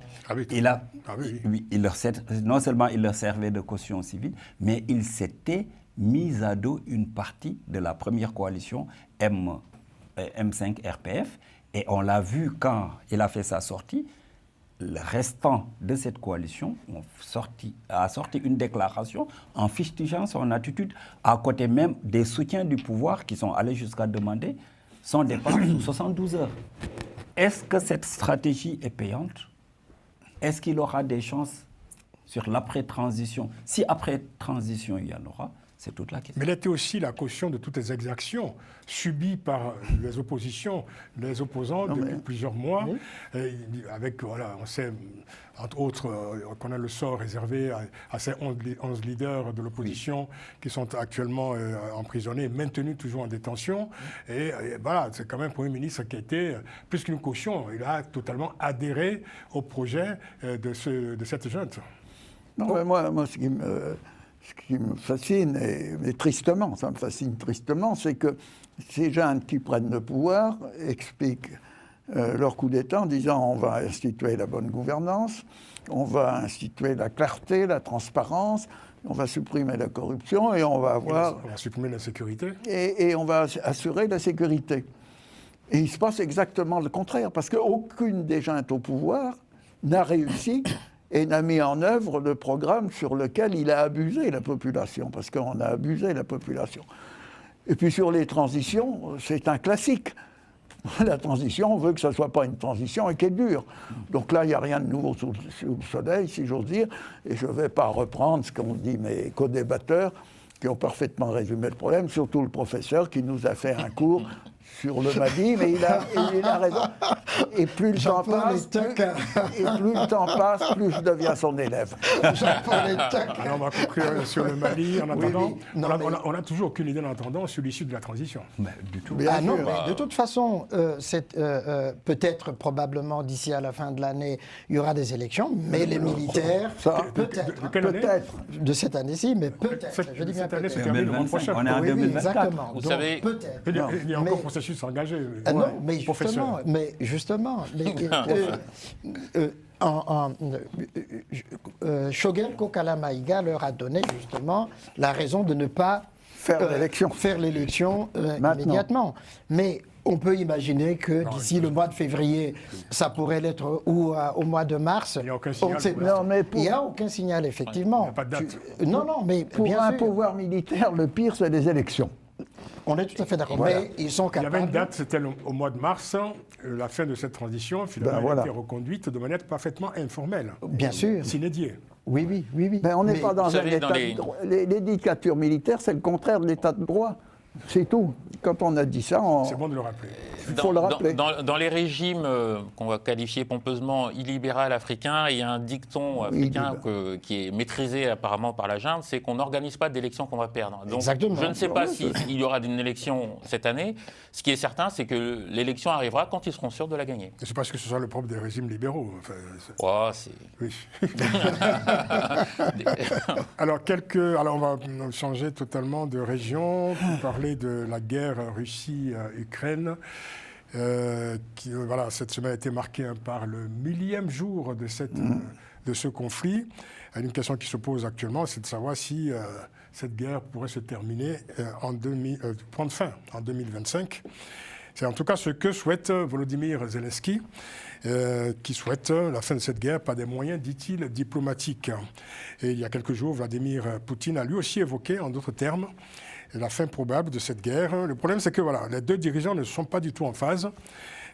Non seulement il leur servait de caution civile, mais il s'était mis à dos une partie de la première coalition M5 RPF. Et on l'a vu quand il a fait sa sortie, le restant de cette coalition a sorti une déclaration en fustigeant son attitude, à côté même des soutiens du pouvoir qui sont allés jusqu'à demander son départ sous 72 heures. Est-ce que cette stratégie est payante? Est-ce qu'il aura des chances sur l'après-transition? Si après-transition il y en aura, c'est toute la question. Mais elle était aussi la caution de toutes les exactions subies par les oppositions, les opposants depuis plusieurs mois. Avec, on sait, entre autres, qu'on a le sort réservé à ces 11 leaders de l'opposition qui sont actuellement emprisonnés, maintenus toujours en détention. Et voilà, c'est quand même un Premier ministre qui a été, plus qu'une caution, il a totalement adhéré au projet de cette junte. Non, mais moi ce qui me fascine, et tristement, ça me fascine tristement, c'est que ces jeunes qui prennent le pouvoir expliquent leur coup d'État en disant on va instituer la bonne gouvernance, on va instituer la clarté, la transparence, on va supprimer la corruption et on va avoir... On va supprimer la sécurité. Et on va assurer la sécurité. Et il se passe exactement le contraire, parce qu'aucune des jeunes au pouvoir n'a réussi et n'a mis en œuvre le programme sur lequel il a abusé la population, parce qu'on a abusé la population. Et puis sur les transitions, c'est un classique. La transition, on veut que ce ne soit pas une transition et qu'elle dure. Donc là, il n'y a rien de nouveau sous le soleil, si j'ose dire, et je ne vais pas reprendre ce qu'ont dit mes co-débatteurs, qui ont parfaitement résumé le problème, surtout le professeur qui nous a fait un cours sur le Mali, mais il a raison. Et plus le temps passe, plus je deviens son élève. Alors on va conclure sur le Mali. En attendant, on n'a toujours aucune idée en attendant sur l'issue de la transition. Mais du tout. Non, mais de toute façon, peut-être, probablement, d'ici à la fin de l'année, il y aura des élections, mais les militaires, peut-être, de cette année-ci, mais peut-être. Je dis bien peut-être. Le mois prochain. On est en 2024. Exactement. Vous savez, peut-être. Il y a encore processus engagé. Non, mais justement, Choguel Kokala Maïga leur a donné justement la raison de ne pas faire l'élection immédiatement. Mais on peut imaginer que d'ici le mois de février, ça pourrait l'être, ou au mois de mars. Il n'y a aucun signal. Il n'y a aucun signal, effectivement. Il n'y a pas de date. Mais pour un pouvoir militaire, le pire, c'est les élections. On est tout à fait d'accord, mais ils sont capables... Il y avait une date, c'était au mois de mars, la fin de cette transition, finalement, a été reconduite de manière parfaitement informelle. Bien sûr. S'inédier. Oui. Mais on n'est pas dans un état de droit. Les dictatures militaires, c'est le contraire de l'état de droit. C'est tout. Quand on a dit ça, c'est bon de le rappeler. Il faut le rappeler. Dans les régimes qu'on va qualifier pompeusement illibéral africains, il y a un dicton africain qui est maîtrisé apparemment par la junte, c'est qu'on n'organise pas d'élections qu'on va perdre. Donc, exactement. Je ne sais pas s'il y aura une élection cette année. Ce qui est certain, c'est que l'élection arrivera quand ils seront sûrs de la gagner. C'est parce que ce soit le propre des régimes libéraux. Oui. Alors, on va changer totalement de région pour parler de la guerre Russie-Ukraine. Cette semaine a été marquée par le 1000e jour de ce conflit. Une question qui se pose actuellement, c'est de savoir si cette guerre pourrait se terminer, prendre fin en 2025. C'est en tout cas ce que souhaite Volodymyr Zelensky, qui souhaite la fin de cette guerre par des moyens, dit-il, diplomatiques. Et il y a quelques jours, Vladimir Poutine a lui aussi évoqué, en d'autres termes, la fin probable de cette guerre. Le problème, c'est que les deux dirigeants ne sont pas du tout en phase,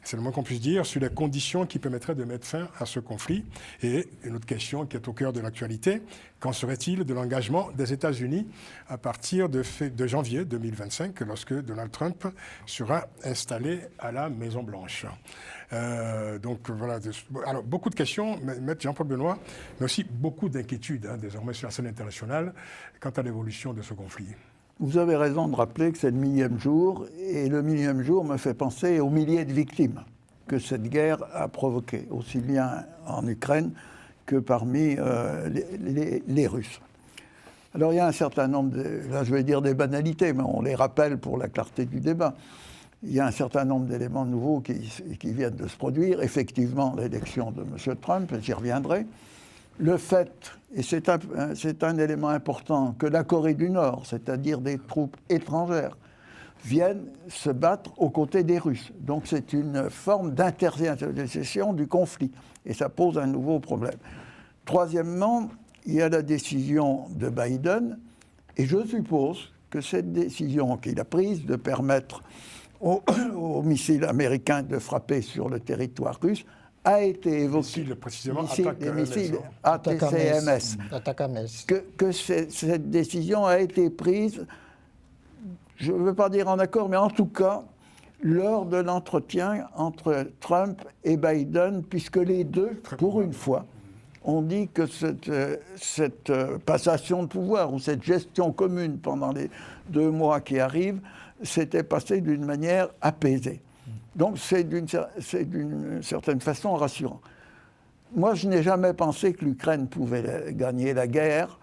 c'est le moins qu'on puisse dire, sur les conditions qui permettraient de mettre fin à ce conflit. Et une autre question qui est au cœur de l'actualité, qu'en serait-il de l'engagement des États-Unis à partir de janvier 2025, lorsque Donald Trump sera installé à la Maison-Blanche. Alors, beaucoup de questions, Maître Jean-Paul Benoît, mais aussi beaucoup d'inquiétudes désormais sur la scène internationale quant à l'évolution de ce conflit. Vous avez raison de rappeler que c'est le 1000e jour, et le 1000e jour me fait penser aux milliers de victimes que cette guerre a provoquées, aussi bien en Ukraine que parmi les Russes. Alors il y a un certain nombre, là je vais dire des banalités, mais on les rappelle pour la clarté du débat. Il y a un certain nombre d'éléments nouveaux qui viennent de se produire. Effectivement, l'élection de M. Trump, j'y reviendrai. Le fait, et c'est un élément important, que la Corée du Nord, c'est-à-dire des troupes étrangères, viennent se battre aux côtés des Russes. Donc c'est une forme d'interséction du conflit. Et ça pose un nouveau problème. Troisièmement, il y a la décision de Biden, et je suppose que cette décision qu'il a prise de permettre aux missiles américains de frapper sur le territoire russe a été évoqué, des missiles ATCMS, que cette décision a été prise, je ne veux pas dire en accord, mais en tout cas, lors de l'entretien entre Trump et Biden, puisque les deux, pour une fois, ont dit que cette passation de pouvoir ou cette gestion commune pendant les 2 mois qui arrivent s'était passée d'une manière apaisée. Donc c'est d'une certaine façon rassurant. Moi, je n'ai jamais pensé que l'Ukraine pouvait gagner la guerre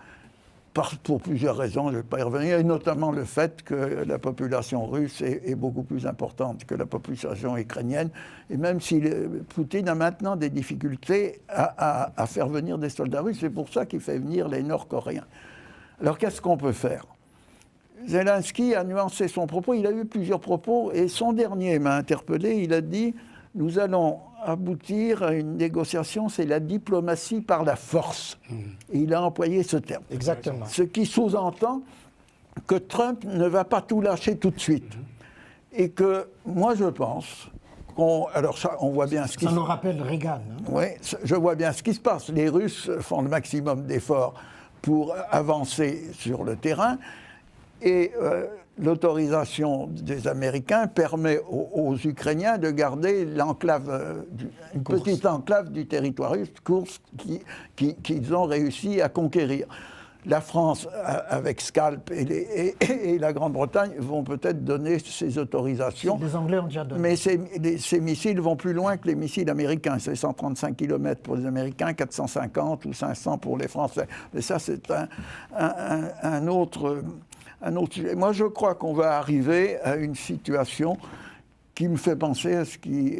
pour plusieurs raisons, je ne vais pas y revenir, et notamment le fait que la population russe est beaucoup plus importante que la population ukrainienne, et même si Poutine a maintenant des difficultés à faire venir des soldats russes, c'est pour ça qu'il fait venir les Nord-Coréens. Alors qu'est-ce qu'on peut faire ? Zelensky a nuancé son propos, il a eu plusieurs propos, et son dernier m'a interpellé, il a dit nous allons aboutir à une négociation, c'est la diplomatie par la force. Et il a employé ce terme. Exactement. Ce qui sous-entend que Trump ne va pas tout lâcher tout de suite. Et que, moi je pense, alors ça, on voit bien ce qui se passe. Ça nous rappelle Reagan. Hein. Oui, je vois bien ce qui se passe. Les Russes font le maximum d'efforts pour avancer sur le terrain. Et l'autorisation des Américains permet aux Ukrainiens de garder l'enclave, une petite enclave du territoire russe, Kursk, qu'ils ont réussi à conquérir. La France, avec Scalp et la Grande-Bretagne, vont peut-être donner ces autorisations. Les Anglais ont déjà donné. Mais ces missiles vont plus loin que les missiles américains. C'est 135 km pour les Américains, 450 ou 500 pour les Français. Mais ça, c'est un autre sujet. Moi, je crois qu'on va arriver à une situation qui me fait penser à ce qui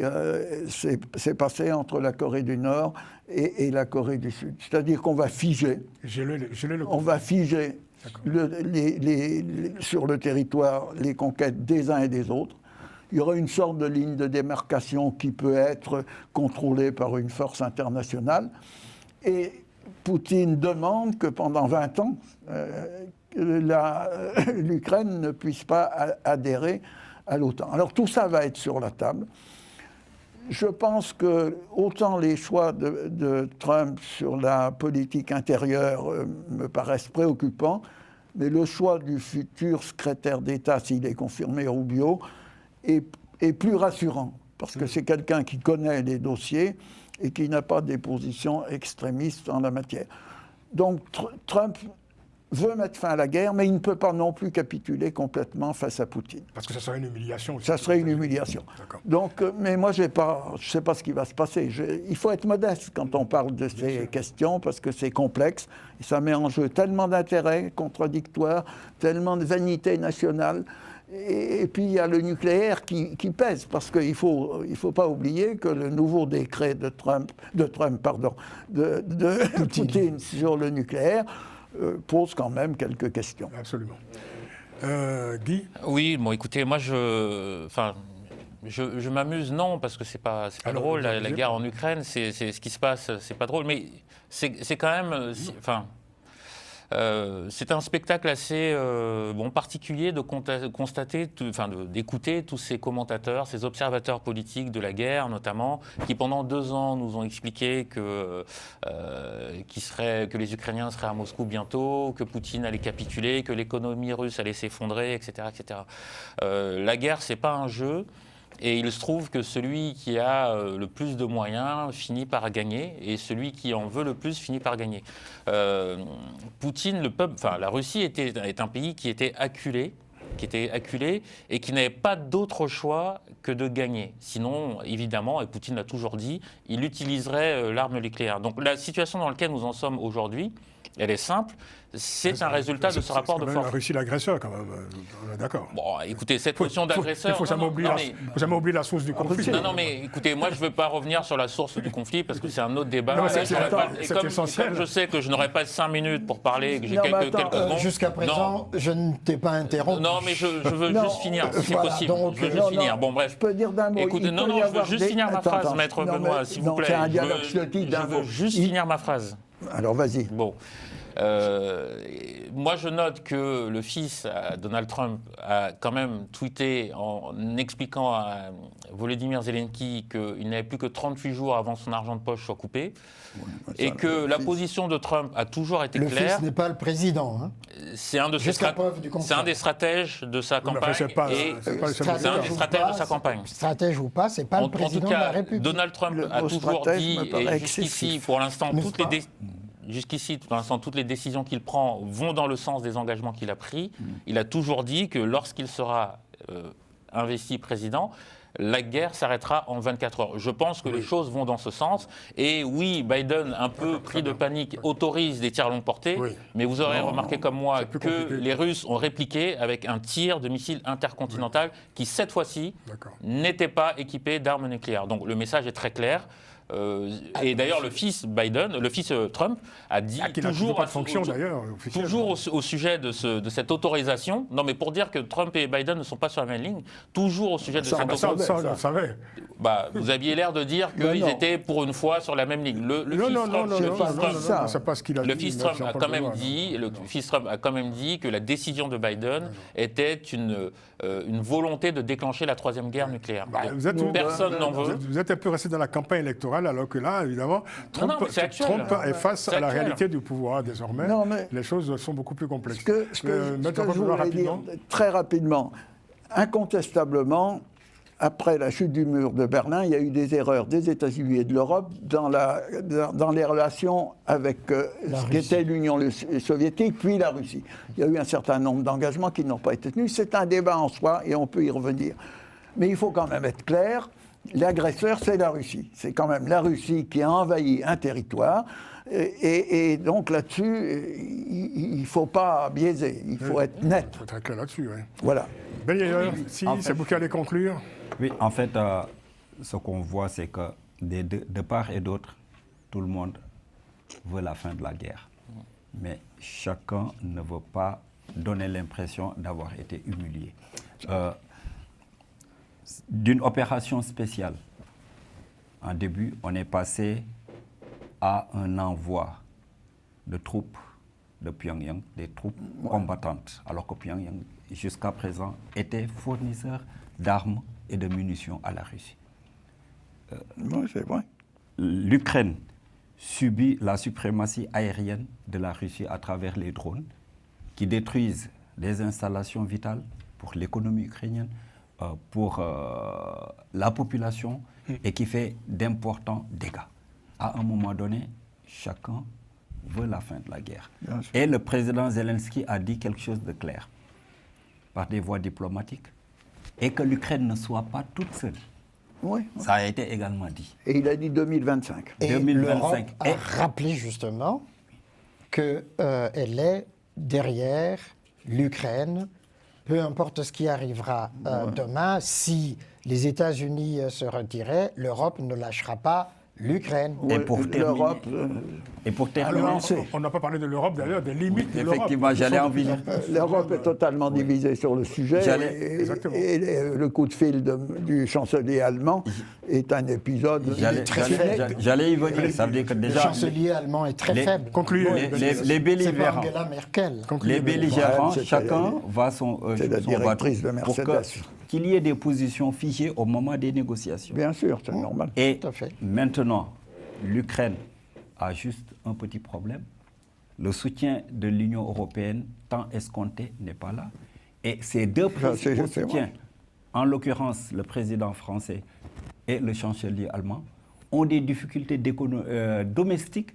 s'est passé entre la Corée du Nord et la Corée du Sud. C'est-à-dire qu'on va figer. On va figer sur le territoire les conquêtes des uns et des autres. Il y aura une sorte de ligne de démarcation qui peut être contrôlée par une force internationale. Et Poutine demande que pendant 20 ans, l'Ukraine ne puisse pas adhérer à l'OTAN. Alors tout ça va être sur la table. Je pense que autant les choix de Trump sur la politique intérieure me paraissent préoccupants, mais le choix du futur secrétaire d'État, s'il est confirmé, Rubio, est plus rassurant, parce que c'est quelqu'un qui connaît les dossiers et qui n'a pas des positions extrémistes en la matière. Donc Trump veut mettre fin à la guerre, mais il ne peut pas non plus capituler complètement face à Poutine. Parce que ça serait une humiliation aussi. Ça serait une humiliation. Donc, mais moi, je ne sais pas ce qui va se passer. Il faut être modeste quand on parle de ces questions, parce que c'est complexe. Et ça met en jeu tellement d'intérêts contradictoires, tellement de vanité nationale. Et puis, il y a le nucléaire qui pèse, parce qu'il ne faut pas oublier que le nouveau décret de Poutine sur le nucléaire pose quand même quelques questions. Absolument. Guy ? Oui, bon, écoutez, moi, je m'amuse, non, parce que c'est pas drôle. La guerre en Ukraine, c'est ce qui se passe, c'est pas drôle, mais c'est quand même, c'est un spectacle assez particulier de constater, d'écouter tous ces commentateurs, ces observateurs politiques de la guerre notamment, qui pendant 2 ans nous ont expliqué que les Ukrainiens seraient à Moscou bientôt, que Poutine allait capituler, que l'économie russe allait s'effondrer, etc., etc. La guerre, c'est pas un jeu. Et il se trouve que celui qui a le plus de moyens finit par gagner, et celui qui en veut le plus finit par gagner. Poutine, la Russie est un pays qui était acculé et qui n'avait pas d'autre choix que de gagner. Sinon, évidemment, et Poutine l'a toujours dit, il utiliserait l'arme nucléaire. Donc la situation dans laquelle nous en sommes aujourd'hui, elle est simple. C'est un résultat de ce rapport de force. La Russie l'agresseur, quand même. On est d'accord. Bon, écoutez, cette notion d'agresseur... Il faut jamais oublier la source du conflit. Non, mais écoutez, moi, je ne veux pas revenir sur la source du conflit, parce que c'est un autre débat. C'est essentiel. Comme je sais que je n'aurai pas 5 minutes pour parler, que j'ai quelques secondes... Jusqu'à présent, je ne t'ai pas interrompu. Non, mais je veux juste finir, si c'est possible. Je veux juste finir. Bon, bref. Je peux dire d'un mot. Écoutez, je veux juste finir ma phrase, Maître Benoît, s'il vous plaît. C'est un dialogue statique d'un mot. Je veux juste finir ma phrase. Alors, vas-y. Bon. Moi, je note que le fils à Donald Trump a quand même tweeté en expliquant à Volodymyr Zelensky qu'il n'avait plus que 38 jours avant que son argent de poche soit coupé, et que la position de Trump a toujours été claire. Le fils n'est pas le président. Hein. C'est un des stratèges de sa campagne. C'est un des stratèges de sa campagne. Stratège ou pas, c'est pas le président de la République. Donald Trump a toujours dit, et jusqu'ici, pour l'instant, toutes les décisions qu'il prend vont dans le sens des engagements qu'il a pris. Il a toujours dit que lorsqu'il sera investi président, la guerre s'arrêtera en 24 heures. Je pense que les choses vont dans ce sens. Et oui, Biden, un peu pris de panique, autorise des tirs à longue portée. Mais vous aurez remarqué comme moi que les Russes ont répliqué avec un tir de missile intercontinental qui, cette fois-ci, n'était pas équipé d'armes nucléaires. Donc le message est très clair. et d'ailleurs, le fils Trump, a dit toujours pas de fonction d'ailleurs, toujours au sujet de cette autorisation. Non, mais pour dire que Trump et Biden ne sont pas sur la même ligne, toujours au sujet de cette autorisation. Ça, on le savait. Vous aviez l'air de dire qu'ils étaient pour une fois sur la même ligne. Le fils Trump a quand même dit que la décision de Biden était une volonté de déclencher la troisième guerre nucléaire. Personne n'en veut. Vous êtes un peu resté dans la campagne électorale, alors que là, évidemment, Trump est face à la réalité du pouvoir désormais. Les choses sont beaucoup plus complexes. Ce que je voudrais dire très rapidement, incontestablement, après la chute du mur de Berlin, il y a eu des erreurs des États-Unis et de l'Europe dans les relations avec ce qu'était l'Union soviétique, puis la Russie. Il y a eu un certain nombre d'engagements qui n'ont pas été tenus. C'est un débat en soi et on peut y revenir. Mais il faut quand même être clair, l'agresseur, c'est la Russie. C'est quand même la Russie qui a envahi un territoire. Et donc là-dessus, il ne faut pas biaiser, il faut être net. Il faut être clair là-dessus, oui. Voilà. Ben Yayer, c'est vous qui allez conclure. Oui, en fait, ce qu'on voit, c'est que de part et d'autre, tout le monde veut la fin de la guerre. Mais chacun ne veut pas donner l'impression d'avoir été humilié. D'une opération spéciale, en début, on est passé à un envoi de troupes de Pyongyang, des troupes combattantes, alors que Pyongyang, jusqu'à présent, était fournisseur d'armes et de munitions à la Russie. C'est vrai. L'Ukraine subit la suprématie aérienne de la Russie à travers les drones qui détruisent des installations vitales pour l'économie ukrainienne, pour la population et qui fait d'importants dégâts. À un moment donné, chacun veut la fin de la guerre. Et le président Zelensky a dit quelque chose de clair, par des voies diplomatiques, et que l'Ukraine ne soit pas toute seule. Oui. Ça a été également dit. Et il a dit 2025. Et 2025. Et rappelé justement qu'elle est derrière l'Ukraine, peu importe ce qui arrivera demain, si les États-Unis se retiraient, l'Europe ne lâchera pas l'Ukraine. Et pour terminer, on n'a pas parlé de l'Europe d'ailleurs, des limites de l'Europe. Effectivement, j'allais en venir. L'Europe est totalement divisée sur le sujet et le coup de fil du chancelier allemand est un épisode très faible. J'allais y venir, ça veut dire que déjà... Le chancelier allemand est très faible. Concluez. Les belligérants, Angela Merkel. Les belligérants, chacun va son... C'est la directrice de Mercedes. Qu'il y ait des positions figées au moment des négociations. Bien sûr, c'est normal. Et maintenant, l'Ukraine a juste un petit problème. Le soutien de l'Union européenne, tant escompté, n'est pas là. Et ces deux principaux soutiens, en l'occurrence le président français et le chancelier allemand, ont des difficultés domestiques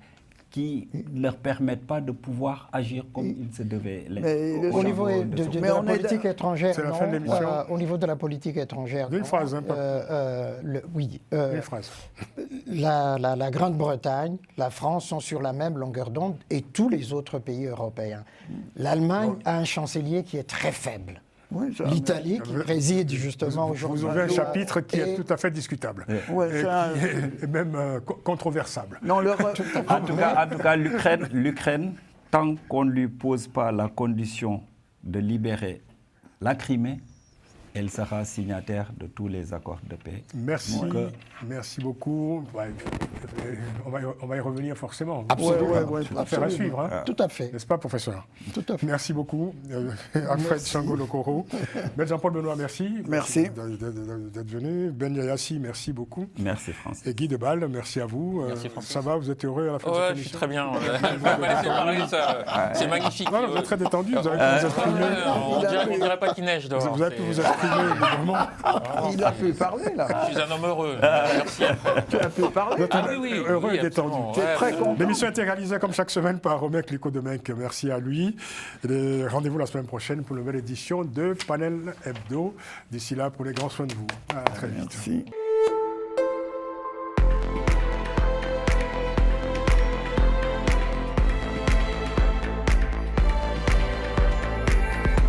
qui ne leur permettent pas de pouvoir agir comme ils se devaient l'être. Au niveau de la politique étrangère, c'est la fin de l'émission. Au niveau de la politique étrangère, une phrase, oui. Une phrase. La Grande-Bretagne, la France sont sur la même longueur d'onde et tous les autres pays européens. L'Allemagne a un chancelier qui est très faible. Oui, l'Italie, qui préside justement aujourd'hui. Vous avez un chapitre qui est tout à fait discutable, et même controversable. Non, en tout cas, l'Ukraine, tant qu'on ne lui pose pas la condition de libérer la Crimée, elle sera signataire de tous les accords de paix. Merci, merci beaucoup. On va y revenir forcément. Absolument. Affaire à suivre. Hein. Tout à fait. N'est-ce pas, professeur? Tout à fait. Merci beaucoup. Alfred Sango-Lokoro. Jean-Paul Benoît, merci. Merci. D'être venu. Ben Yassi, merci beaucoup. Merci, Francis. Et Guy Debal, merci à vous. Merci, Francis. Ça va, vous êtes heureux à la fin de cette émission? Je suis très bien. C'est magnifique. Non, vous êtes très détendu. Vous avez pu vous exprimer. On dirait pas qu'il neige dehors. Vous avez pu vous exprimer. Il a pu parler, là. Je suis un homme heureux. Merci. Tu as pu parler. Heureux et détendu. Très content. L'émission est réalisée comme chaque semaine par Romain Clicquot-Domingue. Merci à lui. Rendez-vous la semaine prochaine pour une nouvelle édition de Panel Hebdo. D'ici là, prenez grand soin de vous. À très vite. Merci.